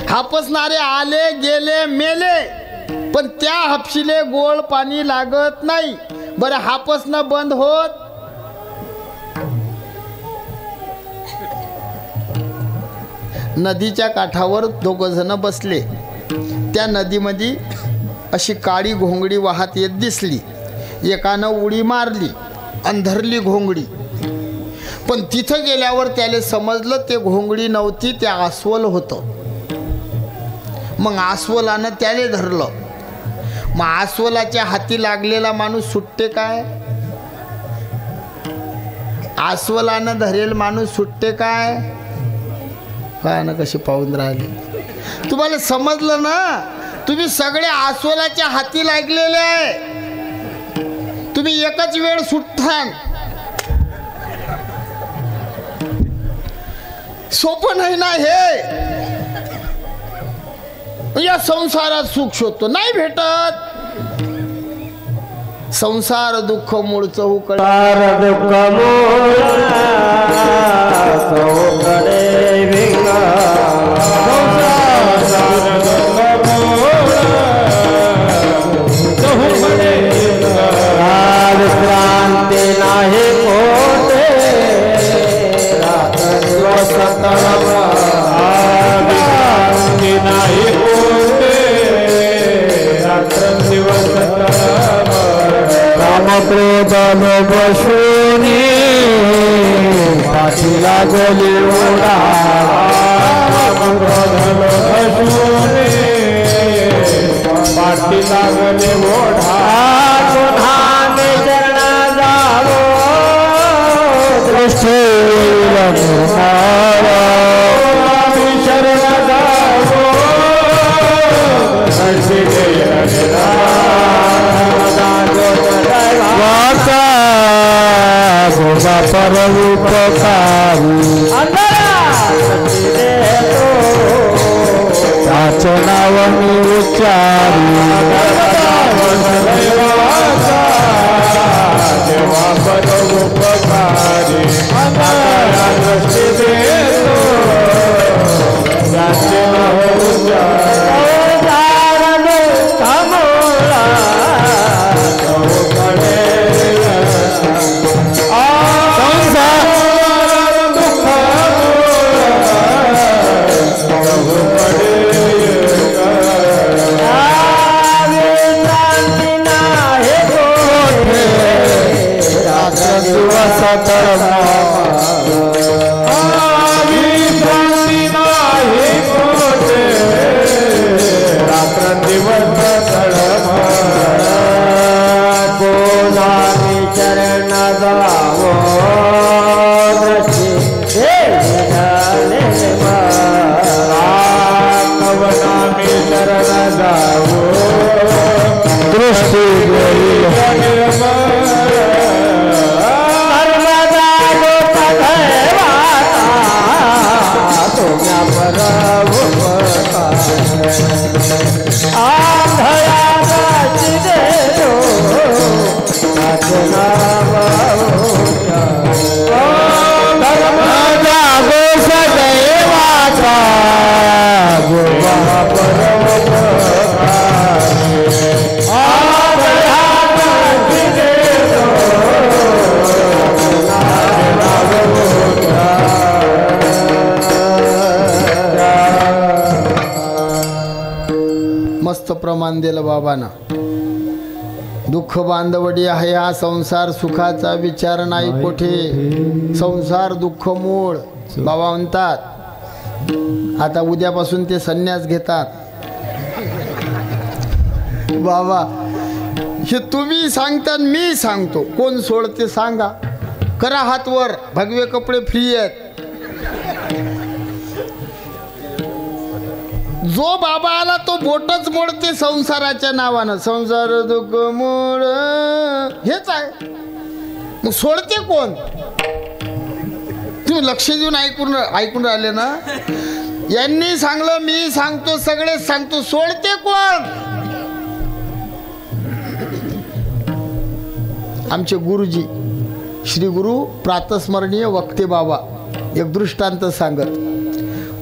हापसणारे आले गेले मेले, पण त्या हापशीले गोळ पाणी लागत नाही. बरं हापसणं बंद होत नदीच्या काठावर दोघंजण बसले. त्या नदीमध्ये अशी काळी घोंगडी वाहत येत दिसली. एकानं उडी मारली अंधरली घोंगडी. पण तिथं गेल्यावर त्याला समजलं ते घोंगडी नव्हती, ते अस्वल होतं. मग अस्वलानं त्याला धरलं. मग अस्वलाच्या हाती लागलेला माणूस सुटते काय? अस्वलानं धरेल माणूस सुटते काय? काय ना कशी पाहून राहिले. तुम्हाला समजलं ना? तुम्ही सगळे अस्वलाच्या हाती लागलेले आहे. तुम्ही एकच वेळ सुटतान. सोपं नाही ना हे. या संसारात सुख शोधतो, नाही भेटत. संसार दुःख मूळचं उकळ. दुःख क्रांती नाही कोटे रात्र दिवस नाही कोटे रात्र दिवस काम क्रोध बसूनी पाठीला गली ओढा. पाठीला गली ओढा. पुन्हा चरणा जावो दृष्टी शरण जावो गोबा परोपकारी त्याचं नाव मी उच्चारी. देवा परोपकारी दृष्टी देतो त्याचे नाव उच्चारी. मस्त प्रमाण दिलं बाबांना. दुःख बांधवडी आहे हा संसार, सुखाचा विचार नाही कोठे. संसार दुःख मूळ बाबा म्हणतात. आता उद्यापासून ते संन्यास घेतात. बाबा हे तुम्ही सांगता मी सांगतो, कोण सोडते सांगा? करा हात वर, भगवे कपडे फ्री आहेत. जो बाबा आला तो बोटच मोडते संसाराच्या नावानं. संसार दुःख मूळ हेच आहे. मग सोडते कोण? तुम्ही लक्ष देऊन ऐकून राहिले ना? यांनी सांगलं, मी सांगतो, सगळेच सांगतो. सोडते कोण? आमचे गुरुजी श्री गुरु प्रातस्मरणीय वक्ते बाबा एक दृष्टांत सांगत.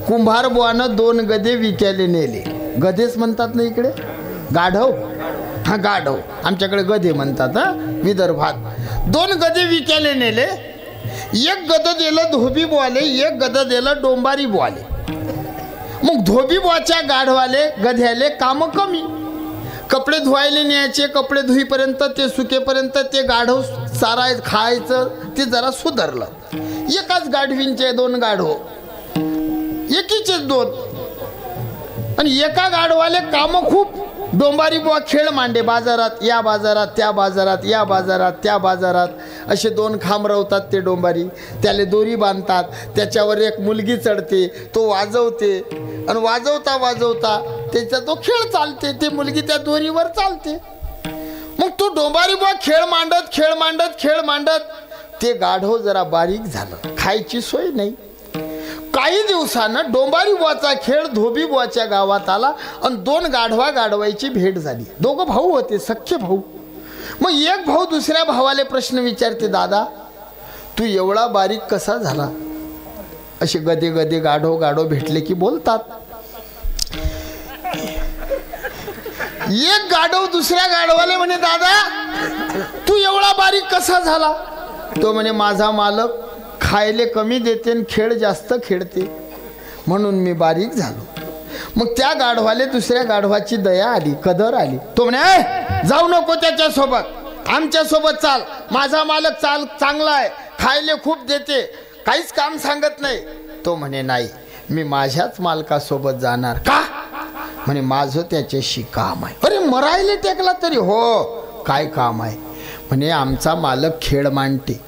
कुंभार बुवानं 2 गदे विकायला नेले. गधेच म्हणतात ना इकडे, गाढव. हा गाढव, आमच्याकडे गधे म्हणतात हा विदर्भात. 2 गदे विकायला नेले. एक गद दिलं धोबी बुवाले, एक गद दिलं डोंबारी बुवाले. मग धोबी बुवाच्या गाढवाले गध्याले काम कमी, कपडे धुवायला न्यायचे, कपडे धुईपर्यंत ते सुकेपर्यंत ते गाढव चाराय खायचं ते जरा सुधारलं. एकाच गाढवींचे 2 गाढव, एकीचेच 2, आणि एका गाढवाले काम खूप. डोंबारी बुवा खेळ मांडे, बाजारात या बाजारात त्या बाजारात या बाजारात त्या बाजारात, असे 2 खांब रवतात ते डोंबारी, त्याला दोरी बांधतात, त्याच्यावर एक मुलगी चढते, तो वाजवते, आणि वाजवता वाजवता त्याचा तो खेळ चालते, ते मुलगी त्या दोरीवर चालते. मग तो डोंबारी बुवा खेळ मांडत ते गाढव जरा बारीक झालं, खायची सोय नाही. काही दिवसानं डोंबारी बुवाचा खेळ धोबी बुवाच्या गावात आला आणि 2 गाढवाची भेट झाली. 2 भाऊ होते, सख्खे भाऊ. मग एक भाऊ दुसऱ्या भावाले प्रश्न विचारते, दादा तू एवढा बारीक कसा झाला? असे गदे गाढव भेटले की बोलतात. एक गाढव दुसऱ्या गाढवाले म्हणे, दादा तू एवढा बारीक कसा झाला? तो म्हणे, माझा मालक खायले कमी देते आणि खेळ जास्त खेळते, म्हणून मी बारीक झालो. मग त्या गाढवाले दुसऱ्या गाढवाची दया आली, कदर आली. तो म्हणे, जाऊ नको त्याच्यासोबत, आमच्यासोबत चाल, माझा मालक चांगला आहे, खायले खूप देते, काहीच काम सांगत नाही. तो म्हणे, नाही मी माझ्याच मालकासोबत जाणार. का? म्हणे, माझं त्याच्याशी काम आहे. अरे मरायले टेकला तरी? हो. काय काम आहे? म्हणे, आमचा मालक खेळ मांडते,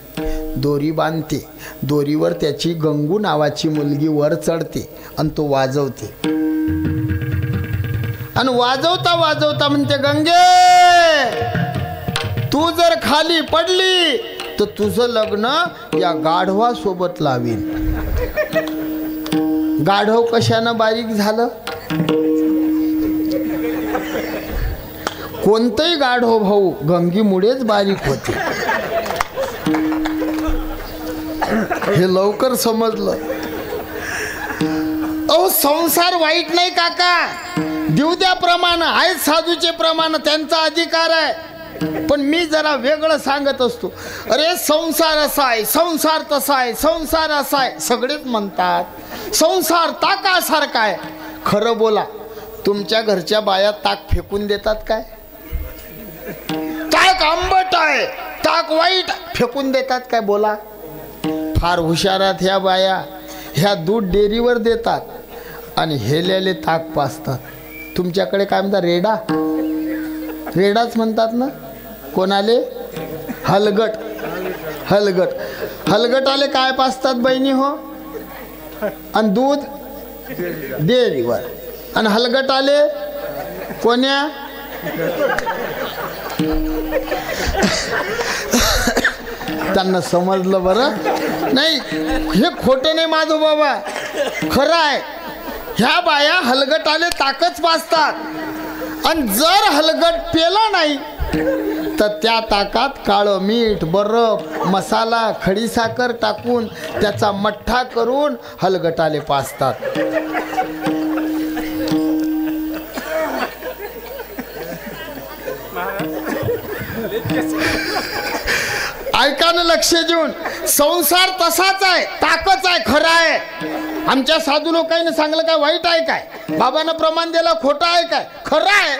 दोरी बांधते, दोरीवर त्याची गंगू नावाची मुलगी वर चढते आणि तो वाजवते, आणि वाजवता म्हणते, गंगे तू जर खाली पडली तर तुझं लग्न या गाढवासोबत लावीन. गाढव कशानं बारीक झालं? कोणतंही गाढव भाऊ गंगीमुळेच बारीक होते, हे लवकर समजलं. अहो संसार वाईट नाही काका, देऊ द्या प्रमाण आहेत, साधूचे प्रमाण त्यांचा अधिकार आहे. पण मी जरा वेगळं सांगत असतो. अरे संसार असा आहे, संसार तसा आहे, संसार असा आहे, सगळेच म्हणतात. संसार ताकासारखा आहे. खरं बोला, तुमच्या घरच्या बाया ताक फेकून देतात काय? ताक आंबट आहे, ताक वाईट, फेकून देतात काय? बोला. फार हुशारात ह्या बाया, ह्या दूध डेअरीवर देतात आणि हेलेले ताक पाजतात. तुमच्याकडे काय म्हणतात? रेडाच म्हणतात ना. कोणाले? हलगट आले काय पाजतात बहिणी हो? आणि दूध डेअरीवर, आणि हलगट आले कोण्या? त्यांना समजलं बरं. नाही हे खोटं नाही माझं बाबा, खरं आहे. ह्या बाया हलगट आले ताकच पाजतात, आणि जर हलगट पेला नाही तर त्या ताकात काळं मीठ, बर्फ, मसाला, खडीसाखर टाकून त्याचा मठ्ठा करून हलगटाले पाजतात. ऐका ना लक्ष देऊन, संसार तसाच आहे, ताकच आहे, खरं आहे. आमच्या साधू लोकांनी सांगलं काय वाईट आहे काय? बाबांना प्रमाण दिलं खोटं आहे काय? खरं आहे.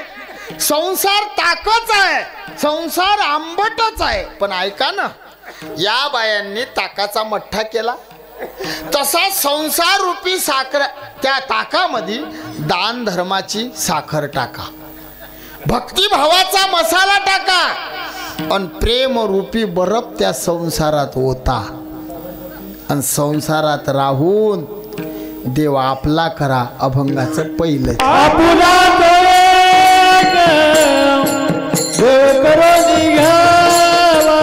संसार ताकच आहे, संसार आंबटच आहे. पण ऐका ना, या बायांनी ताकाचा मठ्ठा केला, तसा संसार रूपी साखर, त्या ताकामध्ये दान धर्माची साखर टाका, भक्तिभावाचा मसाला टाका, आणि प्रेम रूपी बरफ त्या संसारात होता, आणि संसारात राहून देव आपला करा. अभंगाचं पहिलं आपुला देव करो निघावा,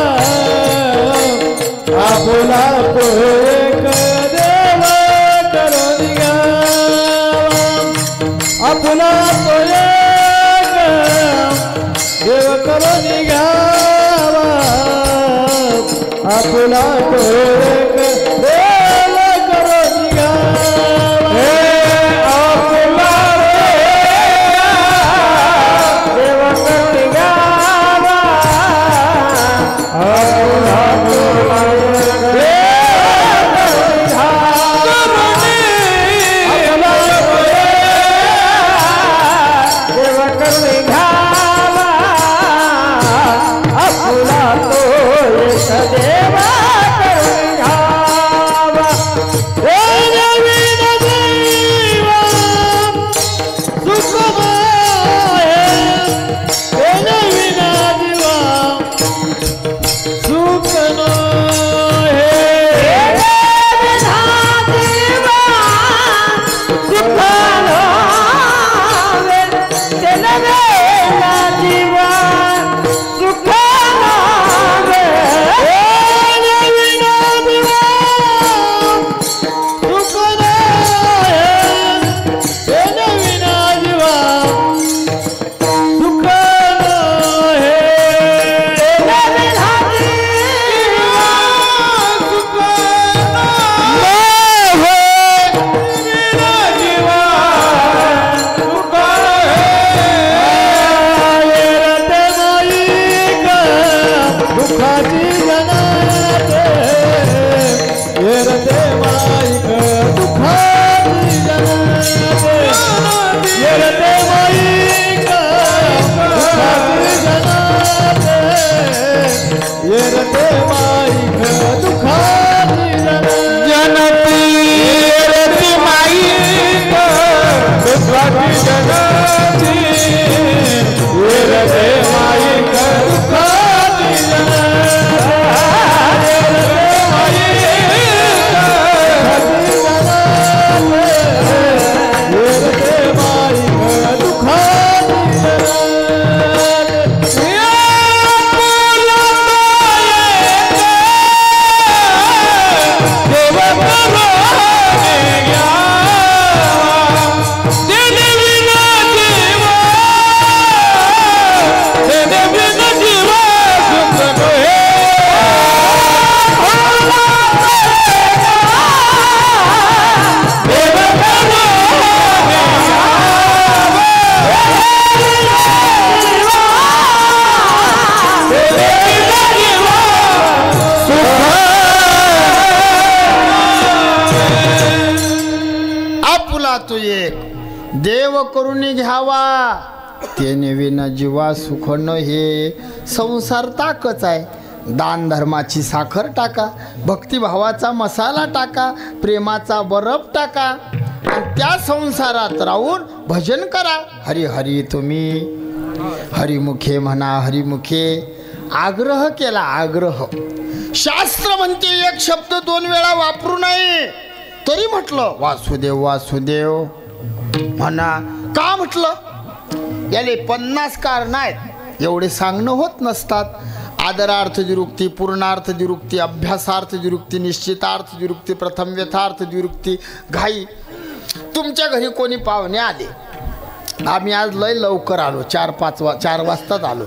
आपुला देव करो निघावा, आपुला देव करो निघावा, आपुला देव करुणी घ्यावा तेने विना जीवा सुख न हे. संसार ताकच आहे. दान धर्माची साखर टाका, भक्तिभावाचा मसाला टाका, प्रेमाचा बरफ टाका आणि त्या संसारात राहून भजन करा. हरी हरी तुम्ही हरिमुखे म्हणा, हरिमुखे. आग्रह केला, आग्रह. शास्त्र म्हणते एक शब्द 2 वेळा वापरू नये. तरी म्हटलं वासुदेव वासुदेव म्हणा. का म्हटलं? याले 50 कारण आहेत. एवढे सांगणं होत नसतात. आदरार्थ द्विरुक्ती, पूर्णार्थ द्विरुक्ती, अभ्यासार्थ द्विरुक्ती, निश्चितार्थ द्विरुक्ती, प्रथम व्यथार्थ द्विरुक्ती. घाई. तुमच्या घरी कोणी पाहुणे आले. आम्ही आज लय लवकर आलो, 4 वाजताच आलो.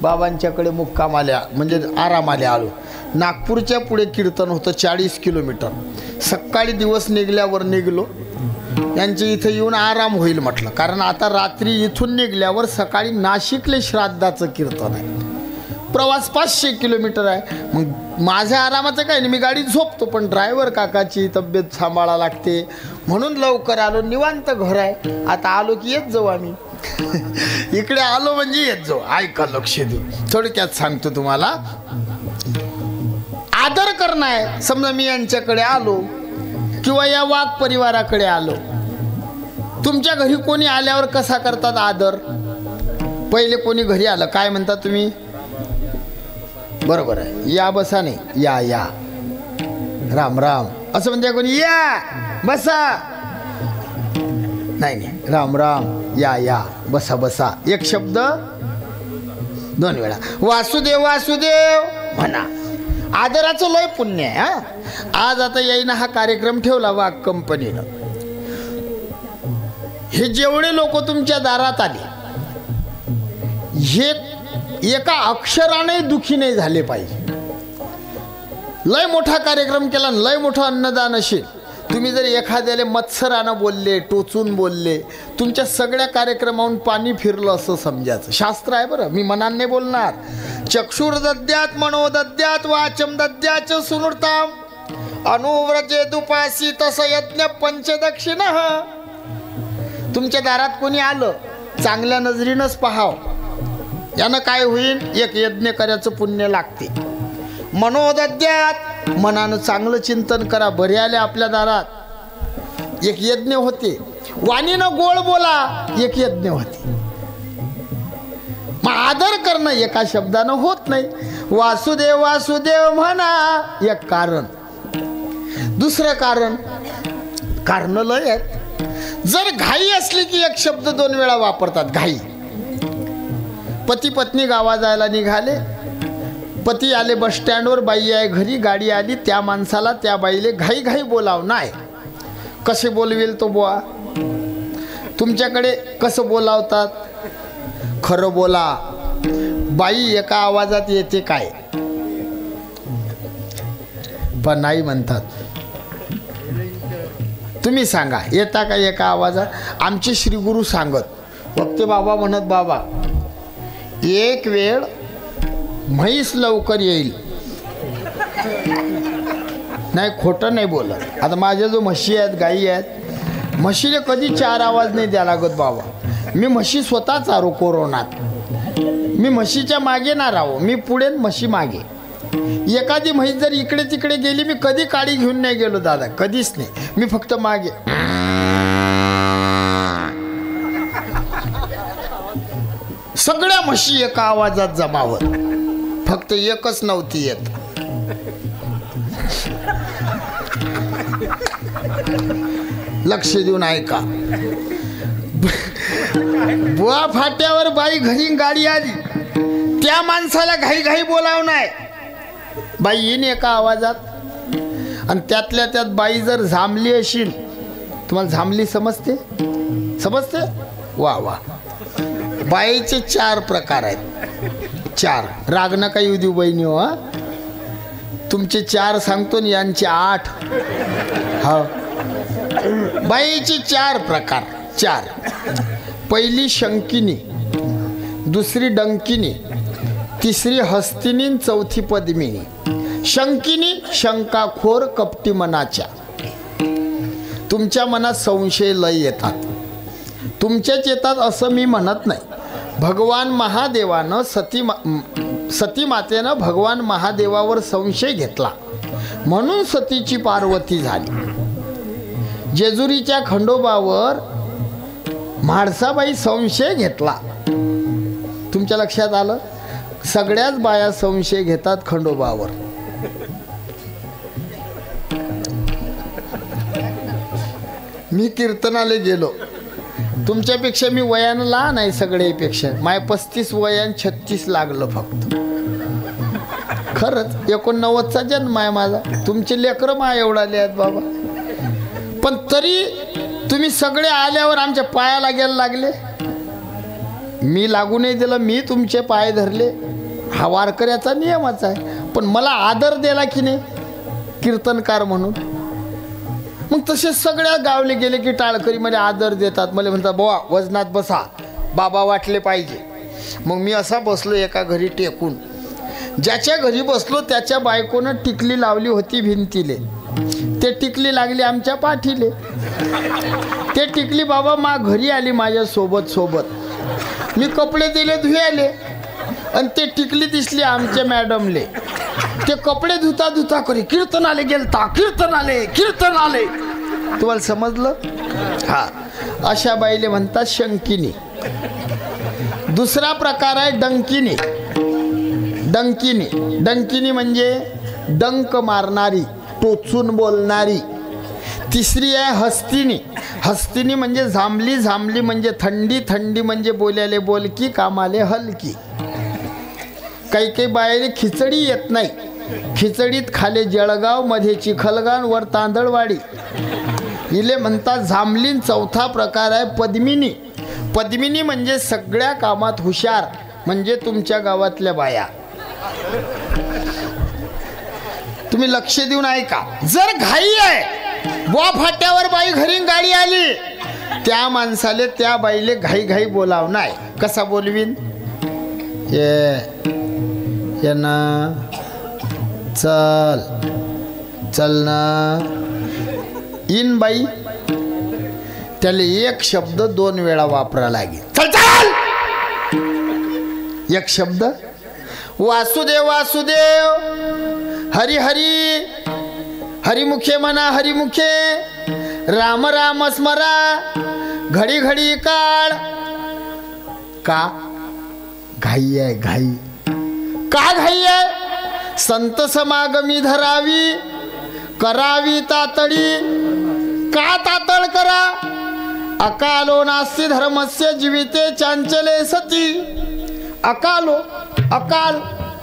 बाबांच्याकडे मुक्कामाला म्हणजे आरामाला आलो. नागपूरच्या पुढे कीर्तन होतं 40 किलोमीटर. सकाळी दिवस निघल्यावर निघलो. यांच्या इथं येऊन आराम होईल म्हटलं, कारण आता रात्री इथून निघल्यावर सकाळी नाशिकले श्राद्धाचं कीर्तन आहे. प्रवास 500 किलोमीटर आहे. मग माझ्या आरामाचं काय नाही, मी गाडीत झोपतो, पण ड्रायव्हर काकाची तब्येत सांभाळा लागते म्हणून लवकर आलो. निवांत घर आहे. आता आलो की येत जाऊ आम्ही. इकडे आलो म्हणजे येत जाऊ. ऐका, लक्ष देऊ. थोडक्यात सांगतो तुम्हाला. आदर करणं आहे. समजा मी यांच्याकडे आलो किंवा या वाघ परिवाराकडे आलो. तुमच्या घरी कोणी आल्यावर कसा करतात आदर? पहिले कोणी घरी आलं काय म्हणता तुम्ही? बरोबर आहे, या बसा नाही, या या, राम राम असं म्हणते कोणी. या बसा नाही नाही, राम राम, या या, बसा बसा. एक शब्द 2 वेळा. वासुदेव वासुदेव म्हणा. आदराचं लय पुण्य आहे. हा आज आता येईना हा कार्यक्रम ठेवला वाघ कंपनीनं. हे जेवढे लोक तुमच्या दारात आले हे एका अक्षराने दुखी नाही झाले पाहिजे. लय मोठा कार्यक्रम केला, लय मोठं अन्नदान असेल. तुम्ही जर एखाद्याला मत्सरानं बोलले, टोचून बोलले, तुमच्या सगळ्या कार्यक्रमाहून पाणी फिरलं असं समजायचं. शास्त्र आहे बरं, मी मनाने बोलणार. चक्षुर्दद्यात मनोदद्यात वाचम दद्याच सुनृताम अनुव्रजेदुपासी तस यज्ञ पंचदक्षिण. तुमच्या दारात कोणी आलं चांगल्या नजरीनंच पाहाव. यानं काय होईल? एक यज्ञ करायचं पुण्य लागते. मनोदद्यात मनानं चांगलं चिंतन करा. बरे आले आपल्या दारात, एक यज्ञ होते. वाणीनं गोड बोला, एक यज्ञ होते. मग आदर करणं एका शब्दानं होत नाही. वासुदेव वासुदेव म्हणा एक कारण. दुसरं कारण लय आहेत. जर घाई असली की एक शब्द 2 वेळा वापरतात. घाई. पती पत्नी गावा जायला निघाले. पती आले बस स्टँडवर, बाई आहे घरी. गाडी आली. त्या माणसाला त्या बाईले घाई घाई बोलाव नाही. कसे बोलवेल तो बुवा? तुमच्याकडे कसं बोलावतात? खरं बोला. बाई एका आवाजात येते काय? पण नाही म्हणतात. तुम्ही सांगा येता का एका आवाजात? आमचे श्री गुरु सांगत वक्ते बाबा म्हणत, बाबा एक वेळ म्हैस लवकर येईल. नाही, खोटं नाही बोलत. आता माझ्या जो म्हशी आहेत, गायी आहेत, म्हशीला कधी 4 आवाज नाही द्या लागत बाबा. मी म्हशी स्वतः चारू कोरोनात. मी म्हशीच्या मागे ना राहू, मी पुढे म्हशी मागे. एखादी म्हैस जर इकडे तिकडे गेली, मी कधी काडी घेऊन नाही गेलो दादा, कधीच नाही. मी फक्त मागे. सगळ्या म्हशी एका आवाजात जमावत, फक्त एकच नव्हती येत. लक्ष देऊन ऐका. बुवा फाट्यावर बाई घरी गाडी आली, त्या माणसाला घाई घाई बोलाव नाही. बाई येईन एका आवाजात. आणि त्यातल्या त्यात बाई जर झांबली असेल, तुम्हाला झांबली समजते? समजते? वा वा. बाईचे 4 प्रकार आहेत. 4. राग नका येऊ देऊ बहिणी हो. तुमचे 4 सांगतो ना, यांचे 8. हा, बाईचे 4 प्रकार. 4. पहिली शंकिनी, दुसरी डंकिनी, तिसरी हस्तिनी, चौथी पद्मिनी. शंकिनी शंकाखोर कपटी मनाच्या. तुमच्या मनात संशय लय येतात. तुमच्याच येतात असं मी म्हणत नाही. भगवान महादेवानं सती मातेनं भगवान महादेवावर संशय घेतला म्हणून सतीची पार्वती झाली. जेजुरीच्या खंडोबावर म्हाळसाबाई संशय घेतला. तुमच्या लक्षात आलं? सगळ्याच बाया संशय घेतात खंडोबावर. मी कीर्तनाला गेलो, तुमच्यापेक्षा मी वयानं लहान आहे सगळ्यापेक्षा. माय 35 वयान 36 लागलं फक्त. खरंच 89चा जन्म आहे माझा. तुमचे लेकरं मा एवढाले आहेत बाबा. पण तरी तुम्ही सगळे आल्यावर आमच्या पायाला गेला लागले. मी लागू नाही दिलं, मी तुमचे पाय धरले. हा वारकऱ्याचा नियमच आहे. पण मला आदर दिला की नाही कीर्तनकार म्हणून. मग तसे सगळ्या गावले गेले की टाळकरीमध्ये आदर देतात. मला म्हणतात बाबा वजनात बसा, बाबा वाटले पाहिजे. मग मी असा बसलो एका घरी टेकून. ज्याच्या घरी बसलो त्याच्या बायकोनं टिकली लावली होती भिंतीले. ते टिकली लागली आमच्या पाठीले. ते टिकली बाबा मा घरी आली माझ्या सोबत. मी कपडे दिले धुयाले आणि ते टिकली दिसली आमच्या मॅडमले. ते कपडे धुता करी कीर्तनाले गेलता, कीर्तन आले. तुम्हाला समजलं? हा, अशा बाईले म्हणतात शंकिनी. दुसरा प्रकार आहे डंकिनी. डंकिनी म्हणजे डंक मारणारी, टोचून बोलणारी. तिसरी आहे हस्तिनी म्हणजे झांबली म्हणजे थंडी म्हणजे बोल्याले बोलकी, कामाले हलकी. काही बायाले खिचडी येत नाही. खिचडीत खाले जळगाव, मध्ये चिखलगाव, वर तांदळवाडी. इले म्हणतात झांबलीन. चौथा प्रकार आहे पद्मिनी म्हणजे सगळ्या कामात हुशार, म्हणजे तुमच्या गावातल्या बाया. तुम्ही लक्ष देऊन ऐका. जर घाई आहे बुवा फाट्यावर बाई घरी गाडी आली, त्या माणसाले त्या बाईले घाई बोलाव नाही. कसा बोलवीन? ये ना, चल ना. इन बाई त्याला एक शब्द 2 वेळा वापरा लागेल. चल एक शब्द. वासुदेव हरी हरिमुखे म्हणा, हरिमुखे. राम स्मरा, घडी काळ. का घाई आहे? का घाई आहे? संत समागमी धरावी, करावी तातडी. का तातड करा? अकालो नास्ति धर्मस्य जीविते चांचले सती. अकाल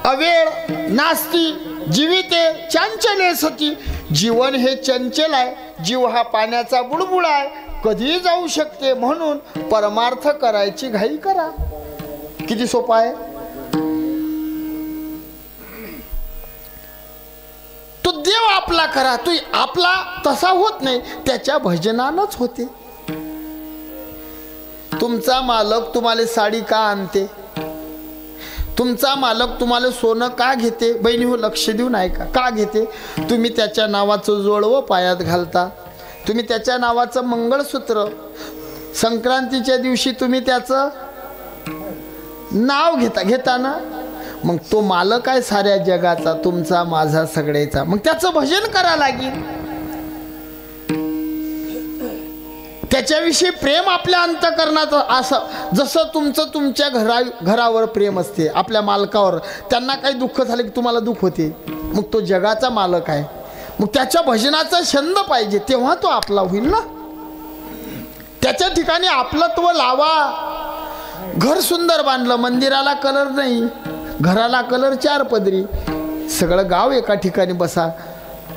अवेळ नास्ति जीविते चांचले सती. जीवन हे चंचल आहे. जीव हा पाण्याचा बुडबुड आहे, कधीही जाऊ शकते. म्हणून परमार्थ करायची घाई करा. किती सोपा आहे. तो देव आपला करा. तो आपला तसा होत नाही, त्याच्या भजनानच होते. तुमचा मालक तुम्हाला साडी का आणते? तुमचा मालक तुम्हाला सोनं का घेते? बहिणी हो, लक्ष देऊन ऐका. का घेते? तुम्ही त्याच्या नावाचं जोडवं पायात घालता. तुम्ही त्याच्या नावाचं मंगळसूत्र. संक्रांतीच्या दिवशी तुम्ही त्याचं नाव घेता ना. मग तो मालक आहे साऱ्या जगाचा, तुमचा माझा सगळ्याचा. मग त्याचं भजन करा लागेल. त्याच्याविषयी प्रेम आपल्या अंतःकरणात. असं जसं तुमचं तुमच्या घरावर प्रेम असते, आपल्या मालकावर. त्यांना काही दुःख झालं की तुम्हाला दुःख होते. मग तो जगाचा मालक आहे. मग त्याच्या भजनाचा छंद पाहिजे, तेव्हा तो आपला होईल ना. त्याच्या ठिकाणी आपलत्व लावा. घर सुंदर बांधलं, मंदिराला कलर नाही, घराला कलर 4 पदरी. सगळं गाव एका ठिकाणी बसा.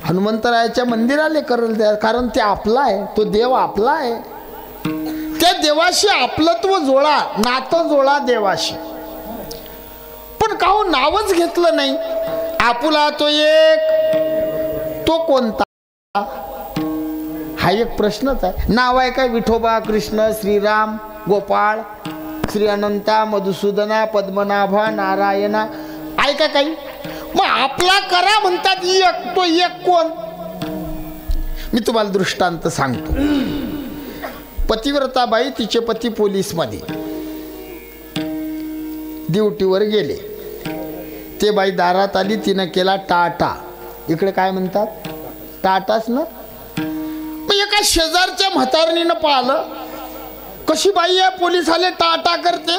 हनुमंतरायाच्या मंदिराला कलर द्या, कारण ते आपला आहे. तो देव आपला आहे. त्या देवाशी आपलत्व जोडा, नातं जोडा देवाशी. पण का हो नावच घेतलं नाही? आपुला तो एक, तो कोणता? हा एक प्रश्नच आहे. नाव आहे काय? विठोबा, कृष्ण, श्रीराम, गोपाळ, श्री अनंता, मधुसूदना, पद्मनाभा, नारायणा. ऐका काही. मग आपला करा म्हणतात एक. तो एक कोण? मी तुम्हाला दृष्टांत सांगतो. पतिव्रता बाई तिचे पती पोलीसमध्ये ड्युटीवर गेले. ते बाई दारात आली, तिनं केला टाटा. इकडे काय म्हणतात? टाटाच ना. मग एका शेजारच्या म्हातारणीनं पाहिलं, कशी बाई आहे, पोलीस आले टाटा करते.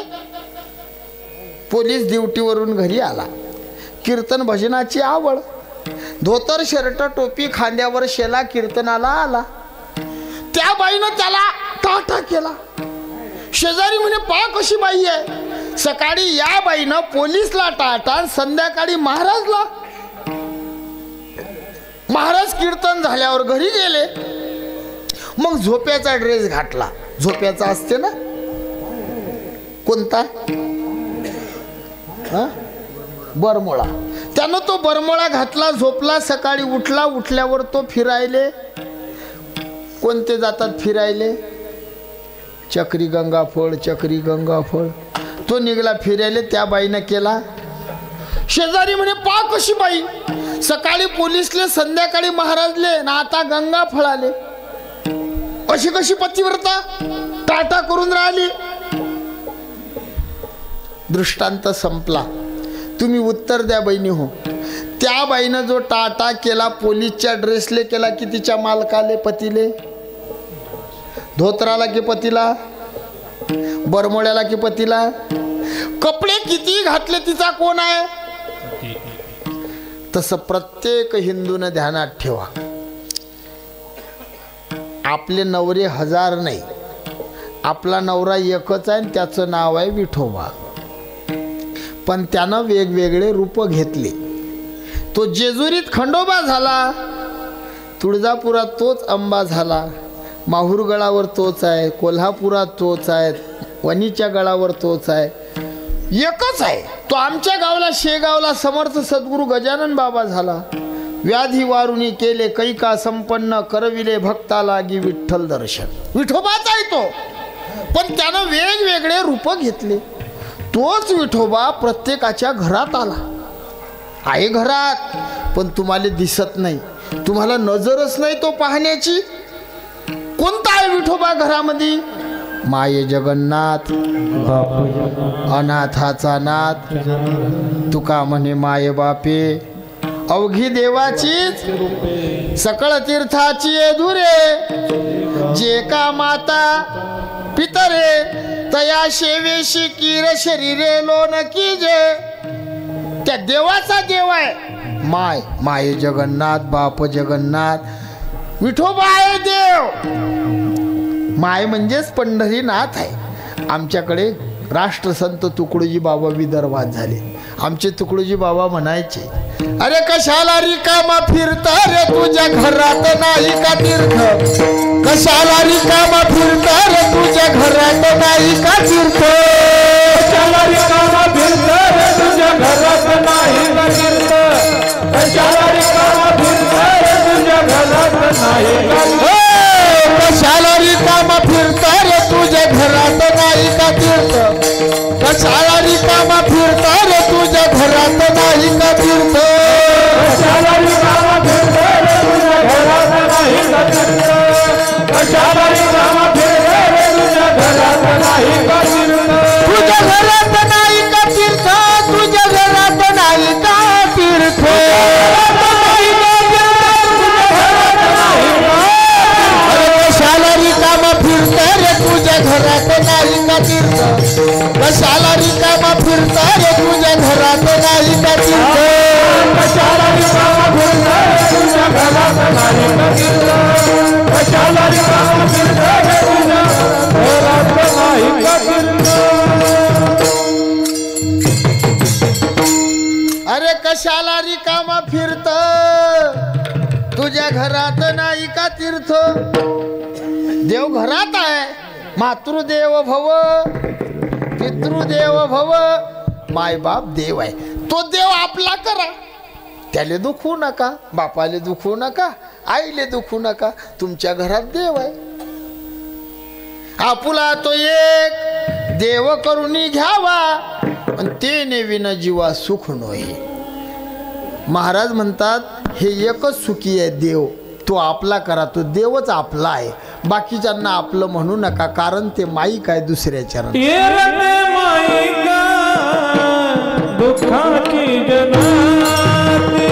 पोलीस ड्युटीवरून घरी आला. कीर्तन भजनाची आवड, धोतर शर्ट टोपी खांद्यावर शेला, कीर्तनाला आला. त्या बाईनं त्याला टाटा केला. शेजारी म्हणे, पा कशी बाई आहे. सकाळी या बाईनं पोलीसला टाटा, संध्याकाळी महाराजला. महाराज कीर्तन झाल्यावर घरी गेले. मग झोप्याचा ड्रेस घातला. झोप्याचा असते ना, कोणता? बरमोळा. त्यानं तो बरमोळा घातला, झोपला. सकाळी उठला. उठल्यावर तो फिरायले. कोणते जातात फिरायले? चक्री गंगाफळ, चक्री गंगाफळ. तो निघाला फिरायले. त्या बाईनं केला. शेजारी म्हणे, पा कशी बाई, सकाळी पोलीसले, संध्याकाळी महाराजले, ना आता गंगाफळ आले. अशी कशी पतिव्रता टाटा करून राहिली. दृष्टांत संपला. तुम्ही उत्तर द्या बहिणी हो. त्या बाईनं जो टाटा केला, पोलीसच्या ड्रेसले केला की तिच्या मालकाले, पतीले? धोत्राला की पतीला? बरमोड्याला की पतीला? कपडे किती घातले तिचा कोण आहे? तसं प्रत्येक हिंदूनं ध्यानात ठेवा. आपले नवरे हजार नाही, आपला नवरा एकच आहे, त्याचं नाव आहे विठोबा. पण त्यानं वेगवेगळे रूप घेतले. तो जेजुरीत खंडोबा झाला, तुळजापुरात तोच अंबा झाला, माहूर गडावर तोच आहे, कोल्हापुरात तोच आहे, वणीच्या गडावर तोच आहे, एकच आहे. तो आमच्या गावाला, शेगावला समर्थ सद्गुरू गजानन बाबा झाला. व्याधी वारुणी केले कैका संपन्न, करविले भक्ता लागी विठ्ठल दर्शन. विठोबाच आहे तो, पण त्यानं वेगवेगळे रूप घेतले. तोच विठोबा प्रत्येकाच्या घरात आला. आहे घरात, पण तुम्हाला दिसत नाही, तुम्हाला नजरच नाही तो पाहण्याची. कोणता आहे विठोबा घरामध्ये? माये जगन्नाथ, अनाथाचा नाथ. तुका म्हणे माये बापे, अवघी देवाचीच सकळ तीर्थाची अधुरे. जे का माता पितरे, तया शेवेशी कीर शरीरे लोन कीजे. त्या देवाचा देव आहे माय. माये जगन्नाथ, बाप जगन्नाथ, विठोबा आहे देव. माय म्हणजेच पंढरीनाथ आहे. आमच्याकडे राष्ट्रसंत तुकडोजी बाबा विदर्भात झाले. आमचे तुकडोजी बाबा म्हणायचे, अरे कशाला रिकामा फिरता रे, तुझ्या घरात नाही का तीर्थ. कशाला रिकामा फिरता रे, तुझ्या घरात नाही का तीर्थ. कशाला रिकामा फिरता रे, तुझ्या घरात नाही का तीर्थ. कशाला रिकामा फिरता रे, तुझ्या घरात नाही का तीर्थ. कशाला रिकामा फिरता रे, तुझ्या घरात नाही का तीर्थ. कशाला रिकामा फिरता रे, तुझ्या घरात नाही का तीर्थ. कशाला रिकामा फिरता रे, तुझ्या घरात नाही का तीर्थ. कशाला रिकामा फिरता रे, तुझ्या घरात नाही का तीर्थ. तुझ्या घरात नाही का तीर्थ. तुझ्या घरात नाही का तीर्थ. कशाला रिकामा फिरता रे, तुझ्या घरात नाही का तीर्थ. कशाला रिकामा फिरता रे, तुझ्या घरात नाही का तीर्थ. कशाला रिकामा फिरता रे, तुझ्या घरात नाही का तीर्थ. कशाला रिकामा फिरता रे, तुझ्या घरात नाही का तीर्थ. अरे कशाला रिकामा फिरत, तुझ्या घरात नाही का तीर्थ. देव घरात आहे. मातृदेव भव, पितृदेव भव. मायबाप देव आहे. तो देव आपला करा, त्याले दुखवू नका, बापाले दुखवू नका, आईले दुखवू नका. तुमच्या घरात देव आहे. आपुला तो एक देव करुणी घ्यावा, आणि ते नेविन जीवा सुख नोहे. महाराज म्हणतात, हे एकच सुखी आहे देव, तो आपला करा. तो देवच आपला आहे. बाकीच्यांना आपलं म्हणू नका, कारण ते माईक आहे दुसऱ्याच्या. दुःखाची जनाती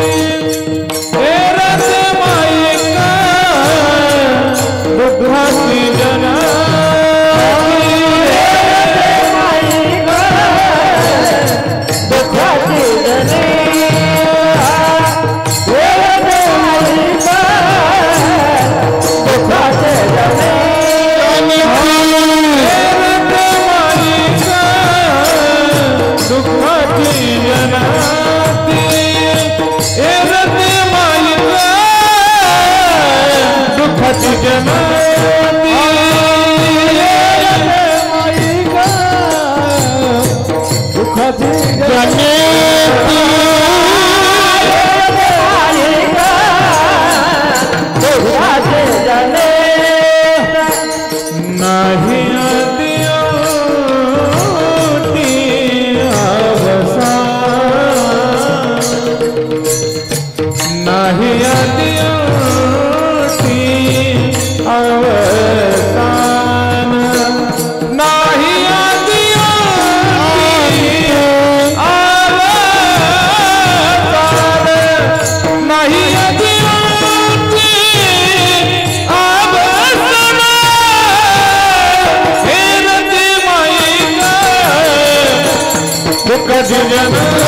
दुःखाची जनाती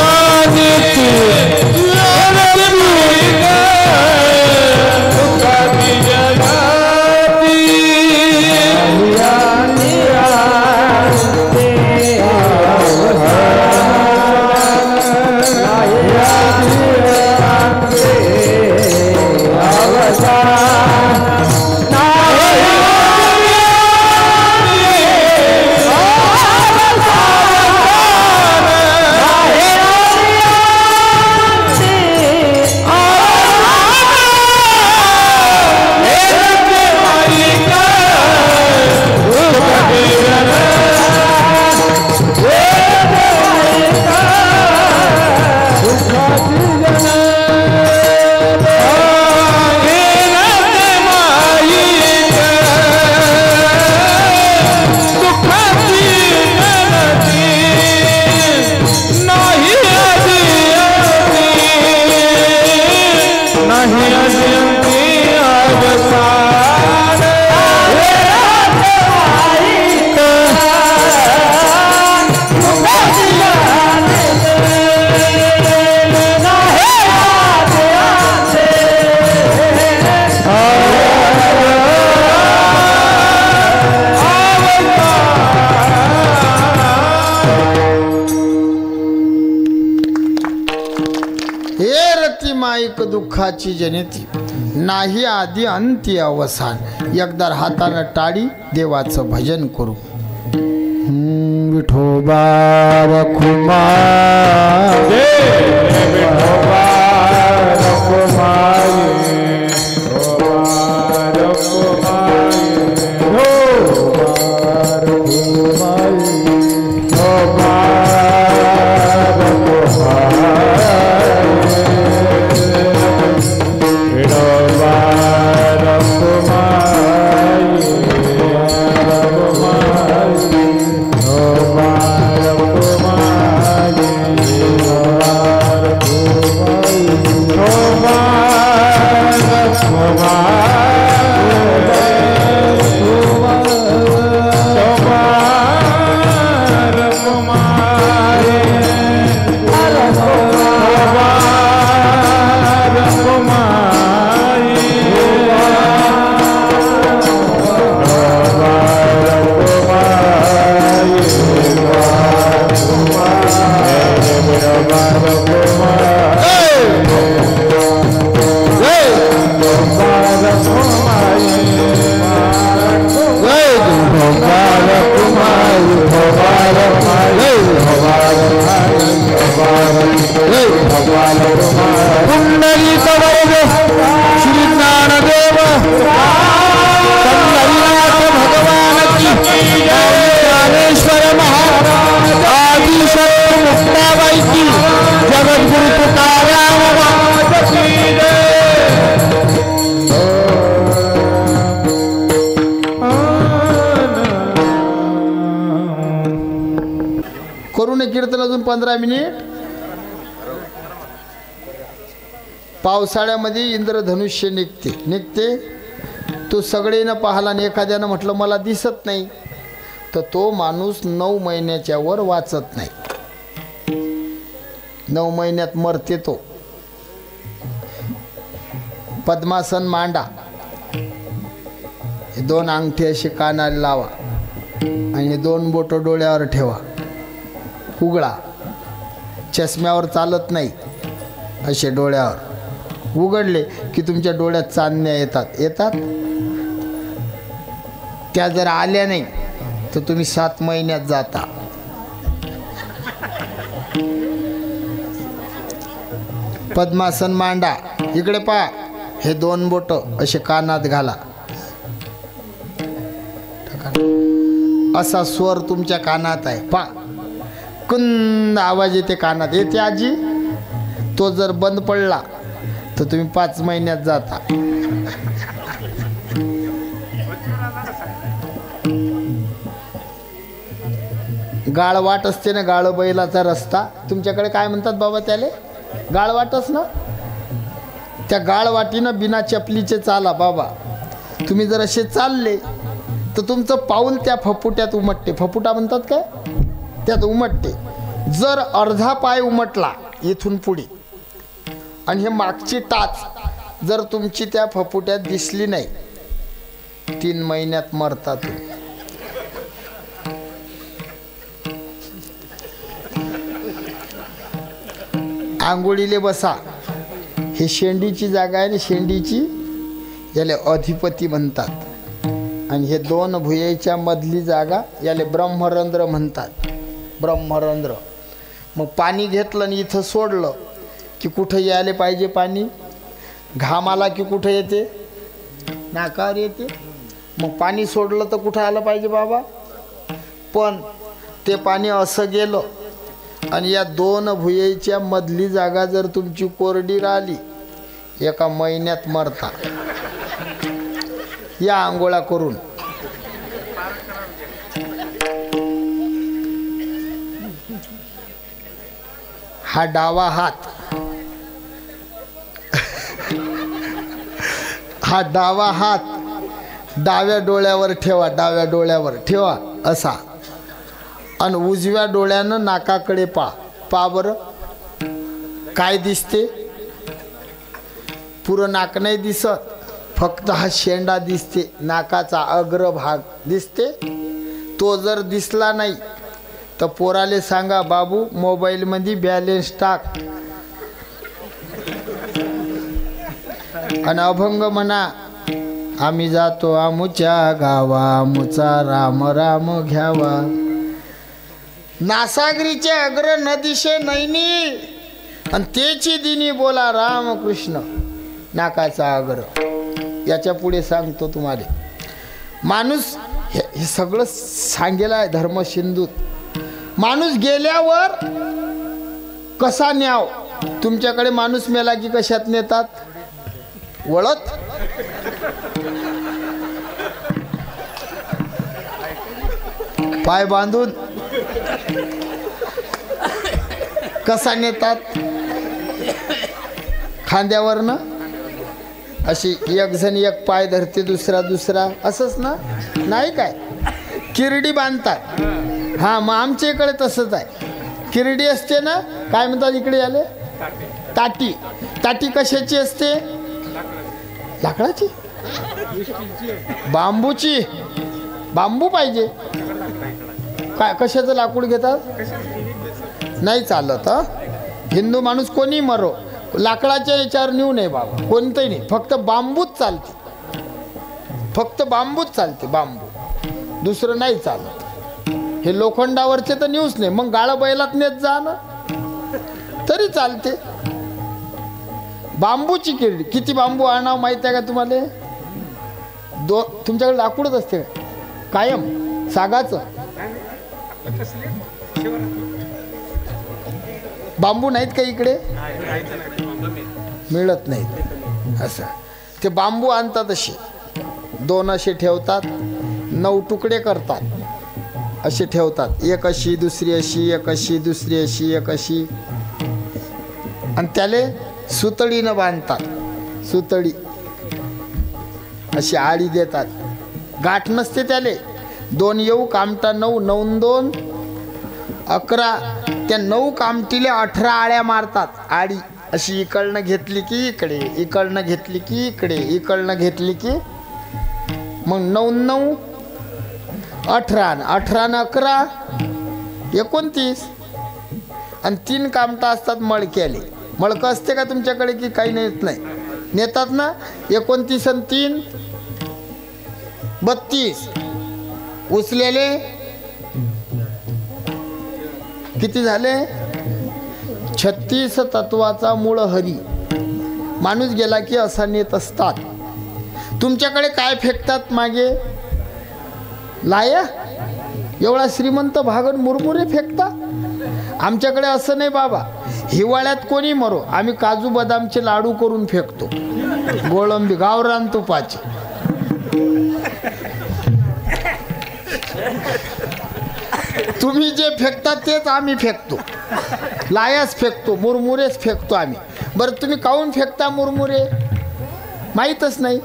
दुःखाची जनिती नाही आधी अंती अवसान. एकदा हातानं टाळी देवाचं भजन करू. विठोबा रखुमा विठोबा कीर्तन अजून 15 मिनिट. पावसाळ्यामध्ये इंद्रधनुष्य निघते तो सगळेनं पाहिला आणि एखाद्यानं म्हटलं मला दिसत नाही, तर तो माणूस 9 महिन्याच्या वर वाचत नाही. 9 महिन्यात मरते तो. पद्मासन मांडा, 2 अंगठी अशी कानाला लावा आणि 2 बोट डोळ्यावर ठेवा, उघडा. चष्म्यावर चालत नाही, असे डोळ्यावर उघडले की तुमच्या डोळ्यात चांदण्या येतात. त्या जर आल्या नाही तर तुम्ही 7 महिन्यात जाता. पद्मासन मांडा, इकडे पहा, हे 2 बोट असे कानात घाला. असा स्वर तुमच्या कानात आहे, पहा कुंद आवाज येते कानात. येते आजी. तो जर बंद पडला तर तुम्ही 5 महिन्यात जाता. गाळ वाट असते ना, गाळ बैलाचा रस्ता. तुमच्याकडे काय म्हणतात बाबा त्याले? गाळ वाटच ना. त्या गाळ वाटीनं बिना चपलीचे चाला बाबा. तुम्ही जर असे चालले तर तुमचं पाऊल त्या फपुट्यात उमटते. फपुटा म्हणतात काय? त्यात उमटते. जर अर्धा पाय उमटला इथून पुढे आणि हे मागची टाच जर तुमची त्या फपुट्यात दिसली नाही, 3 महिन्यात मरता तुम्ही. आंघोळीले बसा. हे शेंडीची जागा आहे आणि शेंडीची याले अधिपती म्हणतात. आणि हे 2 भुयेच्या मधली जागा याले ब्रह्मरंध्र म्हणतात. ब्रह्मरंध्र. मग पाणी घेतलं आणि इथं सोडलं की कुठं यायला पाहिजे पाणी? घाम आला की कुठं येते? नाकावर येते. मग पाणी सोडलं तर कुठं आलं पाहिजे बाबा? पण ते पाणी असं गेलं आणि या 2 भुयेच्या मधली जागा जर तुमची कोरडी राहिली, 1 महिन्यात मरता. या आंघोळा करून. हा डावा हात, हा डावा हात डाव्या डोळ्यावर ठेवा. डाव्या डोळ्यावर ठेवा असा. आणि उजव्या डोळ्यानं नाकाकडे पा बरं. काय दिसते? पुरं नाक नाही दिसत, फक्त हा शेंडा दिसते. नाकाचा अग्रभाग दिसते. तो जर दिसला नाही तर पोराले सांगा, बाबू मोबाईलमध्ये बॅलेन्स टाक आणि अभंग म्हणा. आम्ही जातो आमुच्या गावा, आमुचा राम राम घ्यावा. नासागरीचे अग्र नदीशे नैनी आणि तेची दिनी बोला रामकृष्ण. नाकाचा अग्र. याच्या पुढे सांगतो तुम्हाला. माणूस हे सगळं सांगेल आहे धर्मसिंधूत. माणूस गेल्यावर कसा न्याव? तुमच्याकडे माणूस मेला की कशात नेतात? वळत. पाय बांधून. कसा नेतात? खांद्यावर ना. अशी एक जण एक पाय धरते, दुसरा असंच ना. नाही काय किरडी बांधतात. हा, मग आमच्या इकडे तसंच आहे. किरडी असते ना. काय म्हणतात इकडे आले? ताटी. ताटी कशाची असते? लाकडाची. बांबूची. बांबू पाहिजे. काय कशाचं लाकूड घेतात? नाही चालत. हिंदू माणूस कोणी मरो, लाकडाच्या याच्यावर नेऊ नये बाबा. कोणतंही नाही, फक्त बांबूच चालते. फक्त बांबूच चालते. बांबू, दुसरं नाही चालत. हे लोखंडावरचे तर नेऊच नाही. मग गाळा बैलात नेत जा ना तरी चालते. बांबूची किरडी. किती बांबू आणावं माहिती आहे का तुम्हाला? तुमच्याकडे लाकूडच असते कायम सागाचं. बांबू नाहीत का इकडे? मिळत नाहीत. असं ते बांबू आणतात. असे 2 असे ठेवतात, 9 तुकडे करतात. अशी ठेवतात, एक अशी दुसरी अशी, एक अशी दुसरी अशी, एक अशी, आणि त्याले सुतळीनं बांधतात. सुतळी अशी आडी देतात. गाठ नसते त्याले. 2 येऊ कामटा 9, 9 2 11. त्या 9 कामटीले 18 आळ्या मारतात. आडी अशी इकडनं घेतली की इकडे, इकडनं घेतली की इकडे, इकडनं घेतली की मग 9 9 18, 18 11 29. आणि 3 कामटा असतात मळक्याले. मळकं असते का तुमच्याकडे की काही नेत नाही? नेतात ना. 29 आणि 3 32. उचलेले किती झाले? 36 तत्वाचा मूळ हरी. माणूस गेला की असा नेत असतात. तुमच्याकडे काय फेकतात मागे? लाया. एवढा श्रीमंत भागन मुरमुरे फेकता. आमच्याकडे असं नाही बाबा. हिवाळ्यात कोणी मरो, आम्ही काजू बदामचे लाडू करून फेकतो. गोळंबी गावरान तुपाचे. तुम्ही जे फेकता तेच आम्ही फेकतो. लायाच फेकतो, मुरमुरेच फेकतो आम्ही. बरं तुम्ही काहून फेकता मुरमुरे? माहीतच नाही.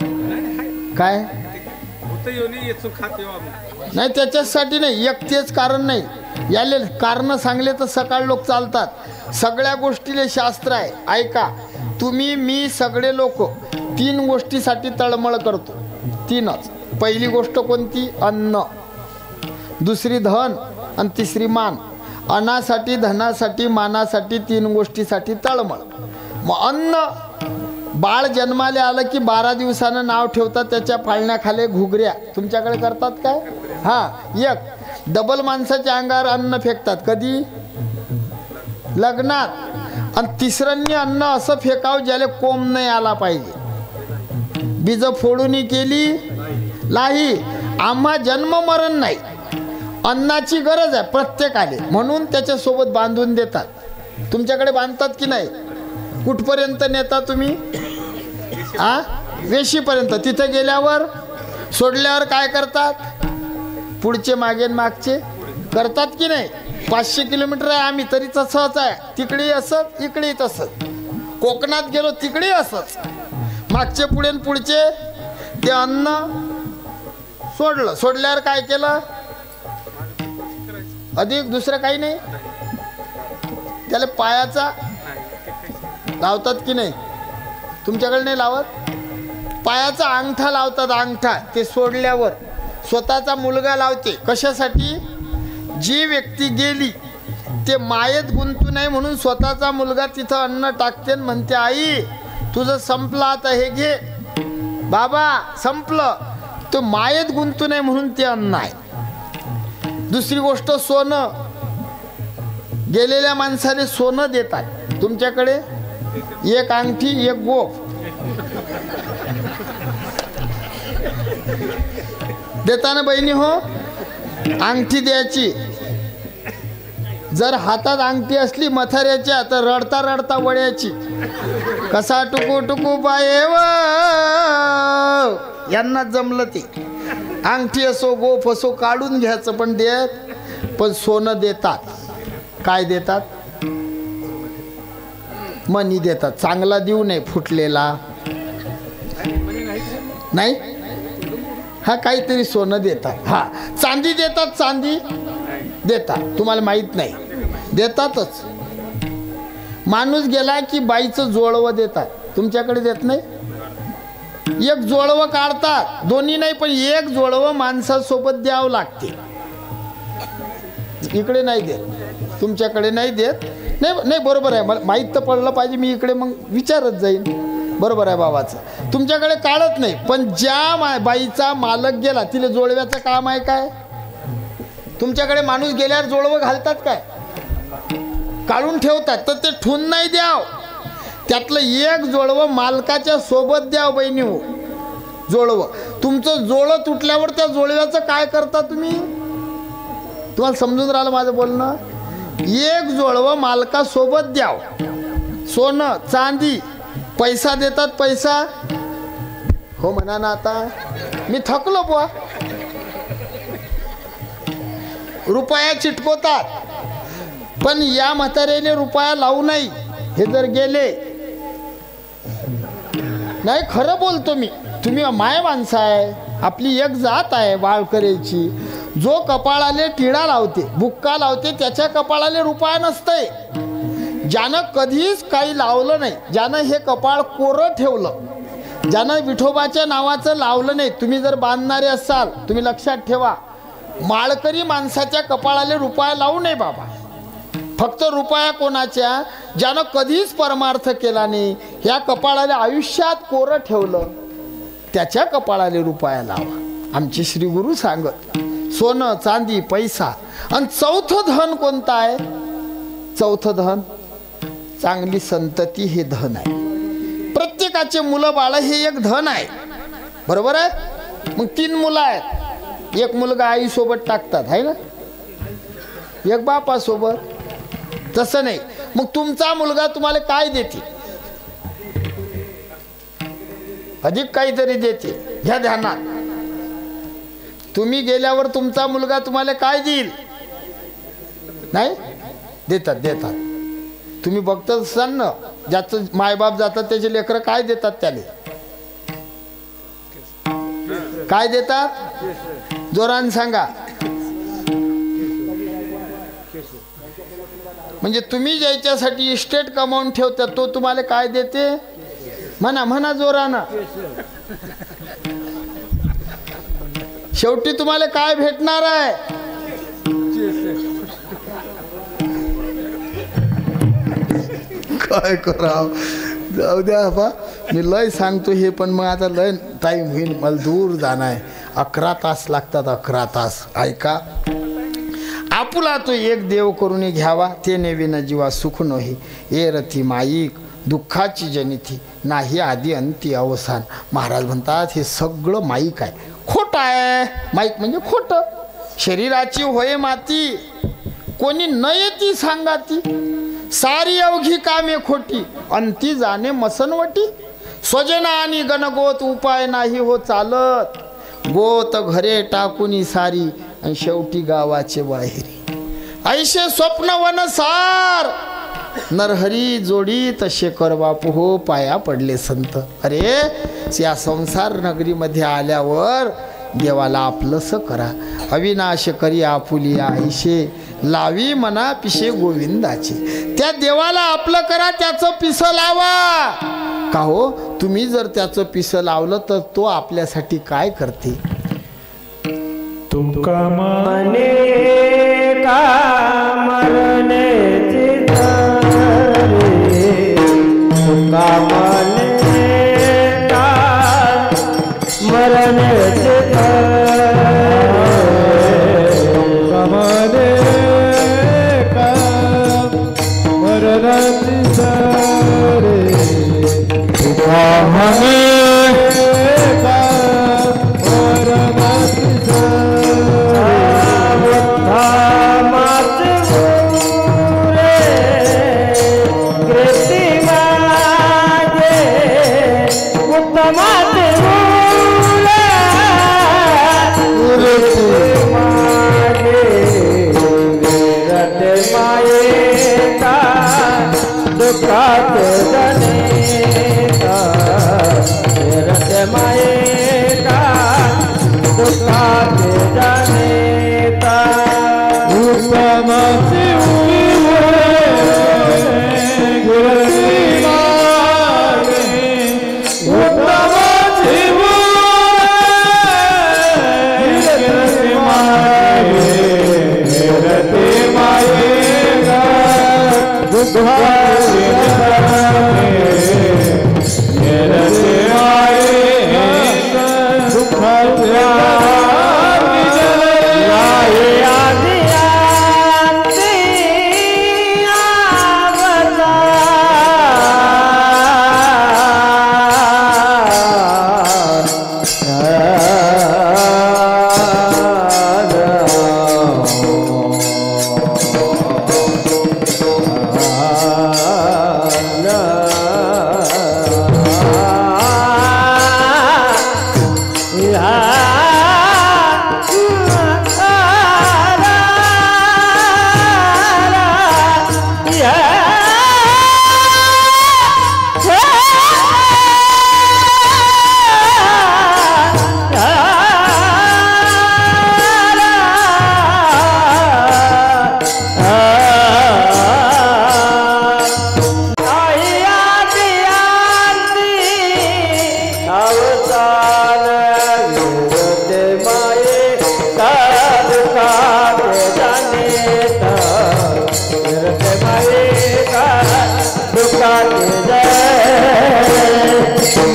काय नाही त्याच्यासाठी नाही. एक तेच कारण नाही. याले कारण सांगले तर सकाळ लोक चालतात. सगळ्या गोष्टीले शास्त्र आहे. ऐका तुम्ही, मी, सगळे लोक 3 गोष्टीसाठी तळमळ करतो. 3च. पहिली गोष्ट कोणती? अन्न. दुसरी धन आणि तिसरी मान. अन्नासाठी, धनासाठी, मानासाठी 3 गोष्टीसाठी तळमळ. मग अन्न. बाळ जन्माले आलं की 12 दिवसानं नाव ठेवतात. त्याच्या पाळण्याखाली घुगऱ्या. तुमच्याकडे करतात काय? हां. एक डबल माणसाच्या अंगावर अन्न फेकतात. कधी? लग्नात. आणि तिसऱ्यांनी अन्न असं फेकावं ज्याला कोंब नाही आला पाहिजे. बीज फोडून केली लाही. आम्हा जन्म मरण नाही. अन्नाची गरज आहे प्रत्येकाले, म्हणून त्याच्यासोबत बांधून देतात. तुमच्याकडे बांधतात की नाही? कुठपर्यंत नेता तुम्ही? वेशीपर्यंत. तिथं गेल्यावर सोडल्यावर काय करतात? पुढचे मागे मागचे करतात की नाही? 500 किलोमीटर आहे आम्ही तरी तसंच आहे. तिकडे असत, इकडे तसंच. कोकणात गेलो तिकडे असंच. मागचे पुढे पुढचे. ते अन्न सोडलं. सोडल्यावर काय केलं? अधिक दुसरं काही नाही. त्याला पायाचा लावतात की नाही? तुमच्याकडे नाही लावत? पायाचा अंगठा लावतात. अंगठा ते सोडल्यावर स्वतःचा मुलगा लावते. कशासाठी? जी व्यक्ती गेली ते मायेत गुंतू नये म्हणून स्वतःचा मुलगा तिथं अन्न टाकते. म्हणते आई तुझं संपलं आता, हे घे. बाबा संपलं. तो मायेत गुंतू नये म्हणून ते अन्न आहे. दुसरी गोष्ट सोनं. गेलेल्या माणसाने सोनं देतात. तुमच्याकडे 1 अंगठी 1 गोफ देताना बहिणी हो. अंगठी द्यायची. जर हातात अंगठी असली मथाऱ्याच्या तर रडता रडता वळ्याची. कसा टुकू टुकू पायव यांना जमलं ते. अंगठी असो गोफ असो काढून घ्यायचं पण देत. पण सोनं देतात. काय देतात? मनी देतात. चांगला देऊ नये, फुटलेला नाही. हा काहीतरी सोनं देतात. हा चांदी देतात. चांदी देतात. तुम्हाला माहित नाही, देतातच. माणूस गेला की बाईचं जोडवं देतात. तुमच्याकडे देत नाही? 1 जोडवं काढतात. दोन्ही नाही पण 1 जोडवं माणसासोबत द्यावं लागते. इकडे नाही देत. तुमच्याकडे नाही देत. नाही बरोबर आहे. मला माहीत तर पडलं पाहिजे. मी इकडे मग विचारत जाईन. बरोबर आहे बाबाचं. तुमच्याकडे काढत नाही. पण ज्या बाईचा मालक गेला तिला जोडव्याचं काम आहे काय? तुमच्याकडे माणूस गेल्यावर जोडवं घालतात काय? काढून ठेवतात. तर ते ठेवून नाही द्याव. त्यातलं 1 जोडवं मालकाच्या सोबत द्याव बहिणी हो. जोडवं. तुमचं जोडं तुटल्यावर त्या जोडव्याचं काय करता तुम्ही? तुम्हाला समजून राहिलं माझं बोलणं? 1 जोडवं मालकासोबत द्याव. सोनं चांदी पैसा देतात. पैसा हो म्हणा ना. आता मी थकलो बुवा. रुपया चिटकवतात, पण या म्हाताऱ्याने रुपया लावू नाही. हे जर गेले, नाही खरं बोलतो मी, तुम्ही माय माणसं आहे, आपली एक जात आहे वाळकऱ्याची. जो कपाळाले टिळा लावते, बुक्का लावते, त्याच्या कपाळाले रुपया नसतंय. ज्यानं कधीच काही लावलं नाही, ज्यानं हे कपाळ कोरं ठेवलं, ज्यानं विठोबाच्या नावाचं लावलं नाही. तुम्ही जर बांधणारे असाल, तुम्ही लक्षात ठेवा, माळकरी माणसाच्या कपाळाले रुपया लावू नये बाबा. फक्त रुपया कोणाच्या, ज्यानं कधीच परमार्थ केला नाही, ह्या कपाळाला आयुष्यात कोरं ठेवलं, त्याच्या कपाळाले रुपया लावा. आमचे श्री गुरु सांगत, सोनं चांदी पैसा. आणि चौथं धन कोणतं आहे? चौथं धन चांगली संतती, हे धन आहे. प्रत्येकाचे मुलं बाळ हे एक धन आहे, बरोबर आहे. मग 3 मुलं आहेत, एक मुलगा आईसोबत टाकतात आहे ना, एक बापासोबत. तसं नाही. मग तुमचा मुलगा तुम्हाला काय देते? अधिक काहीतरी देते. घ्या ध्यानात, तुम्ही गेल्यावर तुमचा मुलगा तुम्हाला काय देईल? नाही देतात, देतात. तुम्ही बघत असाल ना, ज्याचं मायबाप जातात त्याचे लेकरं काय देतात त्याला? काय देतात? जोरान सांगा. म्हणजे तुम्ही ज्याच्यासाठी इस्टेट कमावून ठेवता, तो तुम्हाला काय देते? म्हणा म्हणा जोरानं. शेवटी तुम्हाला काय भेटणार आहे? काय करावं, जाऊ द्या बा. मी लय सांगतो हे, पण मग आता लय टाईम होईल, मला दूर जाणं आहे. 11 तास लागतात, 11 तास. ऐका, आपुला तो एक देव करून घ्यावा, ते नेविन जीवा सुख नोही. ए रथी माईक दुःखाची जनिती, नाही आधी अंती अवसान. महाराज म्हणतात हे सगळं माईक आहे, खोटं आहे. माईक म्हणजे खोटं. शरीराची होय माती, कोणी न येती सांगाती. सारी अवघी कामे खोटी, अंती जाणे मसनवटी. स्वजना आणि गणगोत उपाय नाही हो चालत. गोत घरे टाकूनी सारी, आणि शेवटी गावाचे बाहेरी. ऐशे स्वप्न वनसार, नरहरी जोडी तसे कर बापू हो, पाया पडले संत. अरे या संसार नगरीमध्ये आल्यावर देवाला आपलंसं करा. अविनाश करी आपुली ऐशे, लावी मना पिशे गोविंदाचे. त्या देवाला आपलं करा, त्याचं पिसं लावा. का हो, तुम्ही जर त्याचं पिसं लावलं तर तो आपल्यासाठी काय करते? तुमका मने का मरणे चितरे, तुमका मने का मरणे चितरे, तुमका मने का मरणे चितरे, तुमका मने का मरणे चितरे.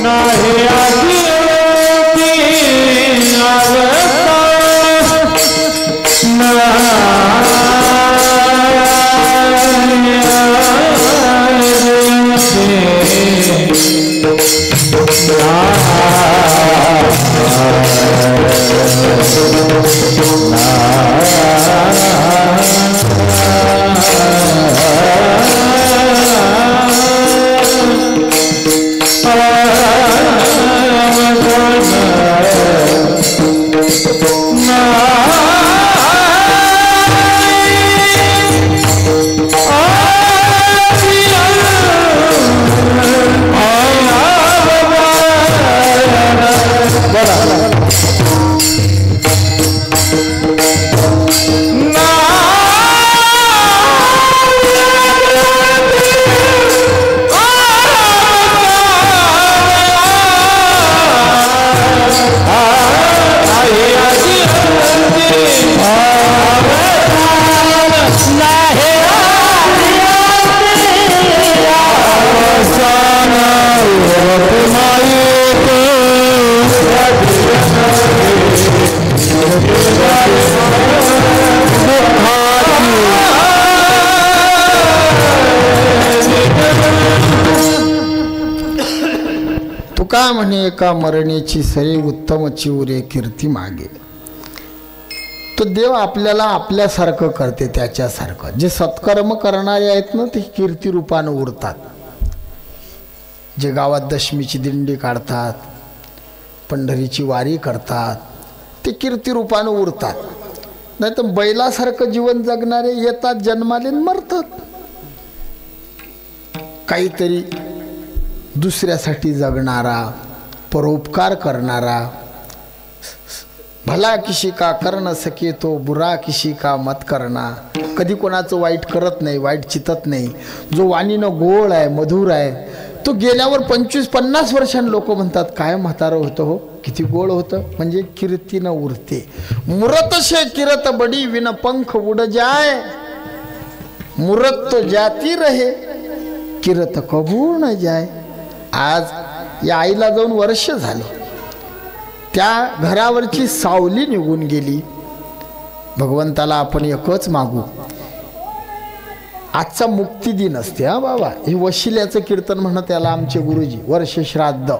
नाही आधी तुका म्हणे एका मरणेची सरी उत्तम चिवरे कीर्ती मागे. तो देव आपल्याला आपल्यासारखं करते, त्याच्यासारखं. जे सत्कर्म करणारे आहेत ना ते कीर्ती रूपानं उरतात. जे गावात दशमीची दिंडी काढतात, पंढरीची वारी करतात, ते कीर्ती रूपानं उरतात. नाही तर बैलासारखं जीवन जगणारे येतात जन्माले मरतात. काहीतरी दुसऱ्यासाठी जगणारा, परोपकार करणारा, भला किसी का कर न सके तो बुरा किसी का मत करना. कधी कोणाचं वाईट करत नाही, वाईट चितत नाही. जो वाणीनं गोड आहे, मधुर आहे, तो गेल्यावर 25-50 वर्षांनी लोक म्हणतात काय म्हातारं होतं हो, किती गोड होतं. म्हणजे कीर्तीनं उरते. मुरत शे किरत बडी विन पंख उड जाय, मुरत तो जाती रहे किरत कबूळ न जाय. आज या आईला जाऊन वर्ष झाले. त्या घरावरची सावली निघून गेली. भगवंताला आपण एकच मागू, आजचा मुक्ती दिन असते. हा बाबा, हे वशिल्याचं कीर्तन म्हणत त्याला आमचे गुरुजी. वर्ष श्राद्ध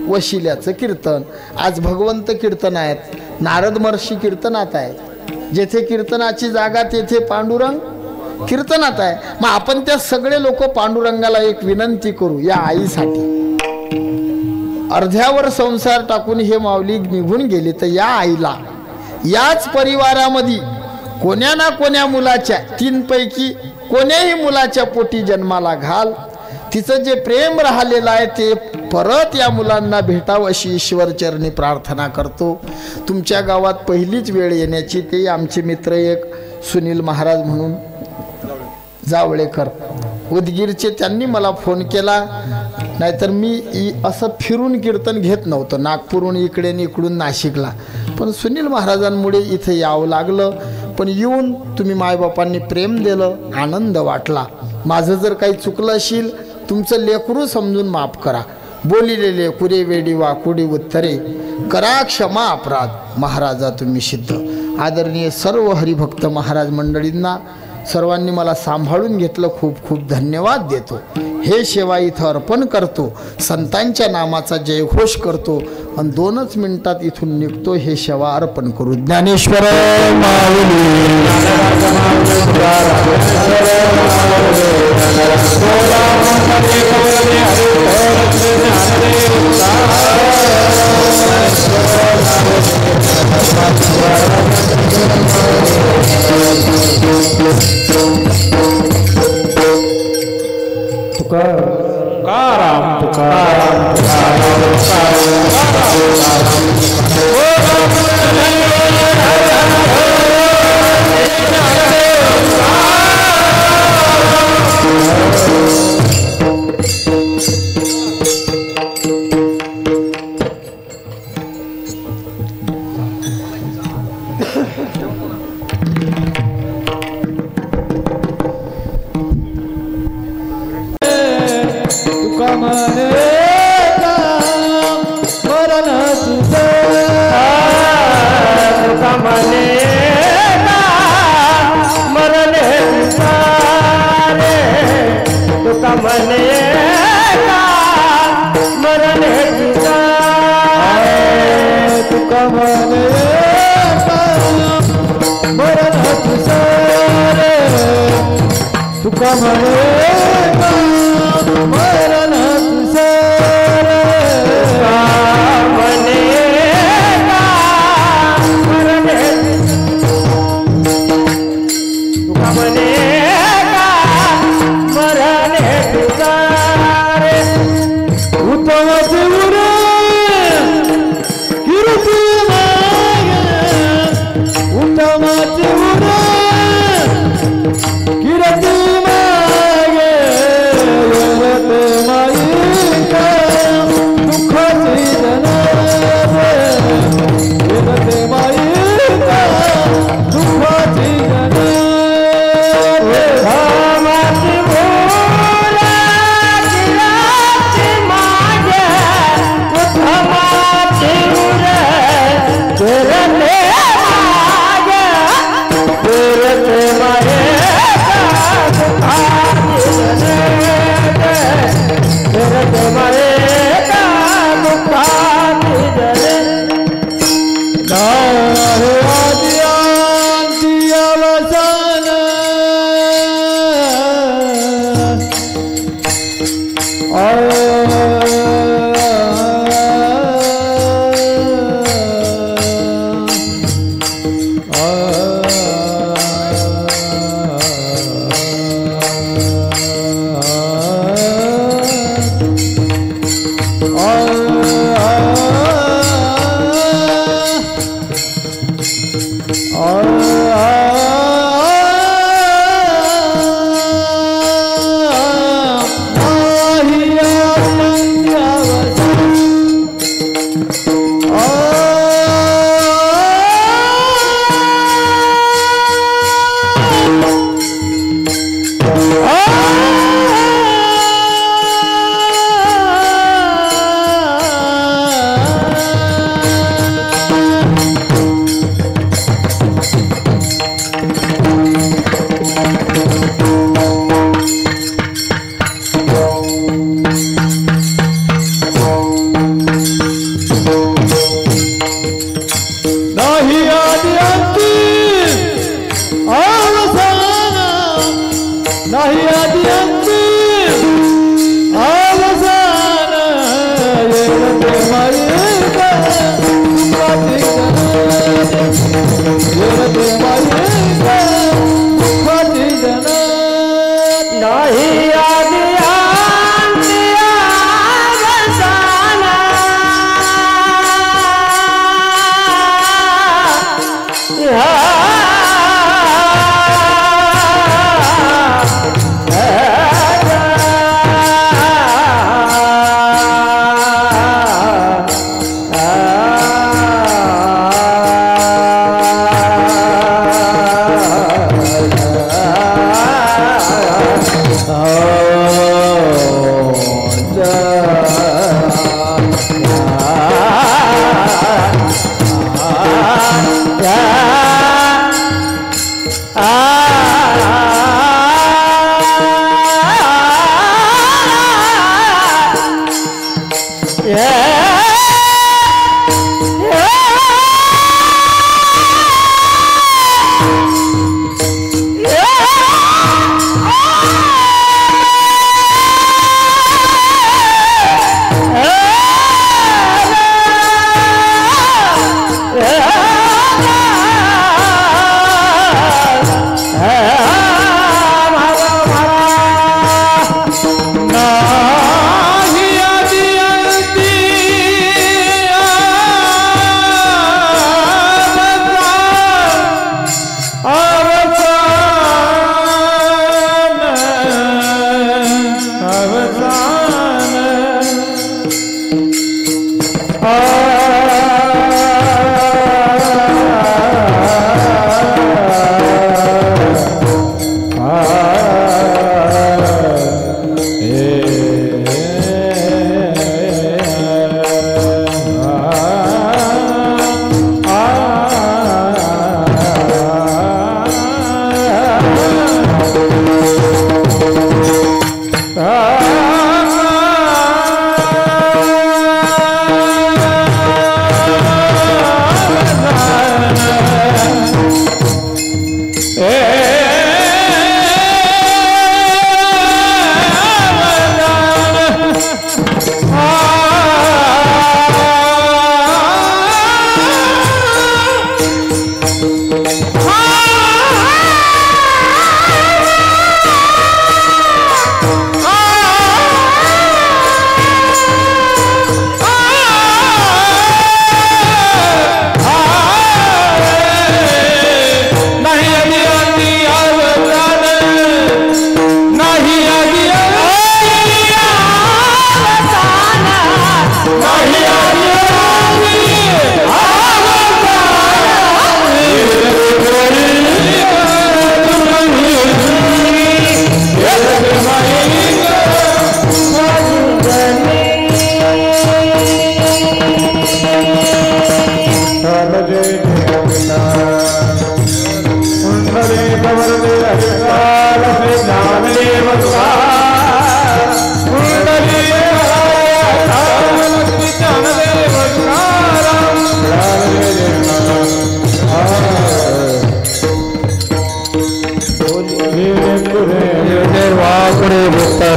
वशिल्याचं कीर्तन. आज भगवंत कीर्तन आहेत, नारद महर्षी कीर्तनात आहेत. जेथे कीर्तनाची जागा तेथे पांडुरंग कीर्तनात आहे. मग आपण त्या सगळे लोक पांडुरंगाला एक विनंती करू, या आईसाठी. अर्ध्यावर संसार टाकून हे माऊली निघून गेले, तर या आईला याच परिवारामध्ये कोण्या ना कोण्या मुलाच्या, 3 पैकी कोण्याही मुलाच्या पोटी जन्माला घाल. तिचं जे प्रेम राहिलेलं आहे ते परत या मुलांना भेटावं अशी ईश्वरचरणी प्रार्थना करतो. तुमच्या गावात पहिलीच वेळ येण्याची, ते आमचे मित्र एक सुनील महाराज म्हणून जावळेकर उदगीरचे, त्यांनी मला फोन केला. नाहीतर मी असं फिरून कीर्तन घेत नव्हतं, नागपूरहून इकडे इकडून नाशिकला. पण सुनील महाराजांमुळे इथे यावं लागलं. पण येऊन तुम्ही मायबापांनी प्रेम दिलं, आनंद वाटला. माझं जर काही चुकलं असेल, तुमचं लेकरू समजून माफ करा. बोलिलेले कुरे वेडी वाकुडी उत्तरे करा क्षमा अपराध, महाराजा तुम्ही सिद्ध. आदरणीय सर्व हरिभक्त महाराज मंडळींना सर्वांनी मला सांभाळून घेतलं, खूप खूप धन्यवाद देतो. हे सेवा इथं अर्पण करतो, संतांच्या नामाचा जयघोष करतो आणि 2च मिनिटात इथून निघतो. हे सेवा अर्पण करू. ज्ञानेश्वर तुकाराम तुकाराम तुका म्हणे मरण तुझे तुका म्हणे मरण तुझा तुका म्हणे मरण तुझा तुका म्हणे मरण तुझा तुका म्हणे मरण तुझे म्हणे मरण तुका म्हणे मरण तुझा उत्तमाचे उरे कीर्ती मागे उत्तमाचे उरे कीर्ती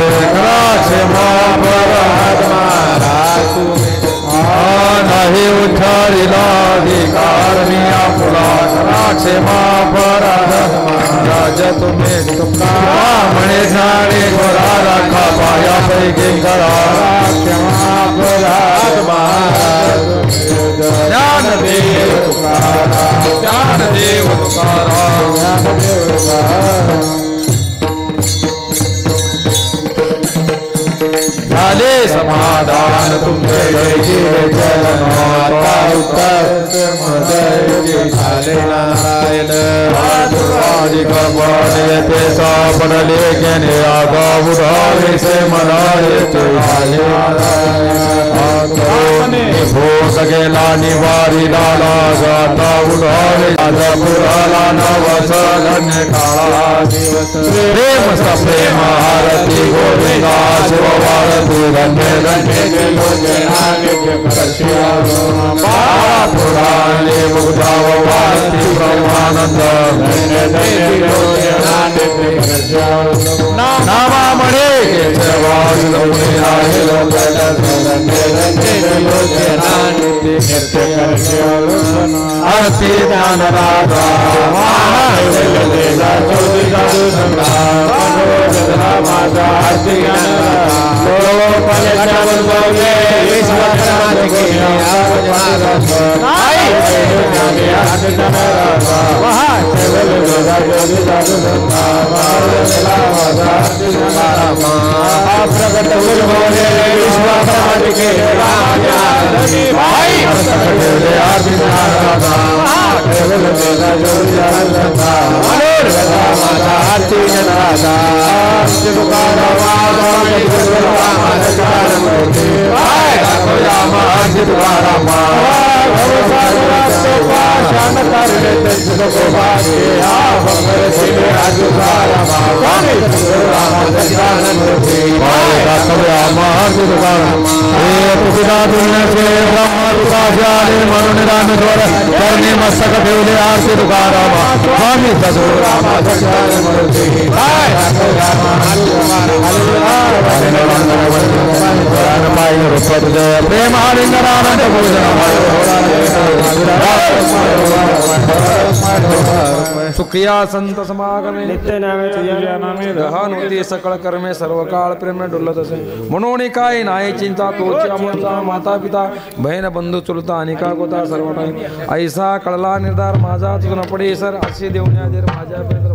क्षमा परात्मा नाही उठारिला अधिकार मी आपला करा क्षमा परात्मा राज तुम्ही तुका म्हणे झाडे गोरा राखा पायापैकी करा क्षमा परात्मा ज्ञानदेव तुकाराम ज्ञानदेव तुकाराम ज्ञानदेव तुकाराम झाले समाधान तुमचे झाले नारायण येते सापडले गेले आगा उधारे से मला येते भोग गेला निवारी लाला जाता उधारे पुराला नवस धन्य काळा दिवस प्रेम सप्रेम आरती गोविंदा शिववारती धन्य धन्य पुराणे मुग्धाव वारती ब्रह्मानंद नामा म्हणे आरती ज्ञान राधा माझा आरती मस्तक ठेवले आरती तुकाराम स्वामी प्रेमालिंगरानंद सुखिया संत समागमे नित्य नामे तुझ्या नामे गहानुती सकळ कर्मे सर्व काळ प्रेम डुलत असे म्हणून काय नाही चिंता तोची आमचा माता पिता बहीण बंधू चुलता अनिका गोता सर्व नाही ऐसा कळला निर्धार माझा तुझं पडे सर असे देऊन माझ्या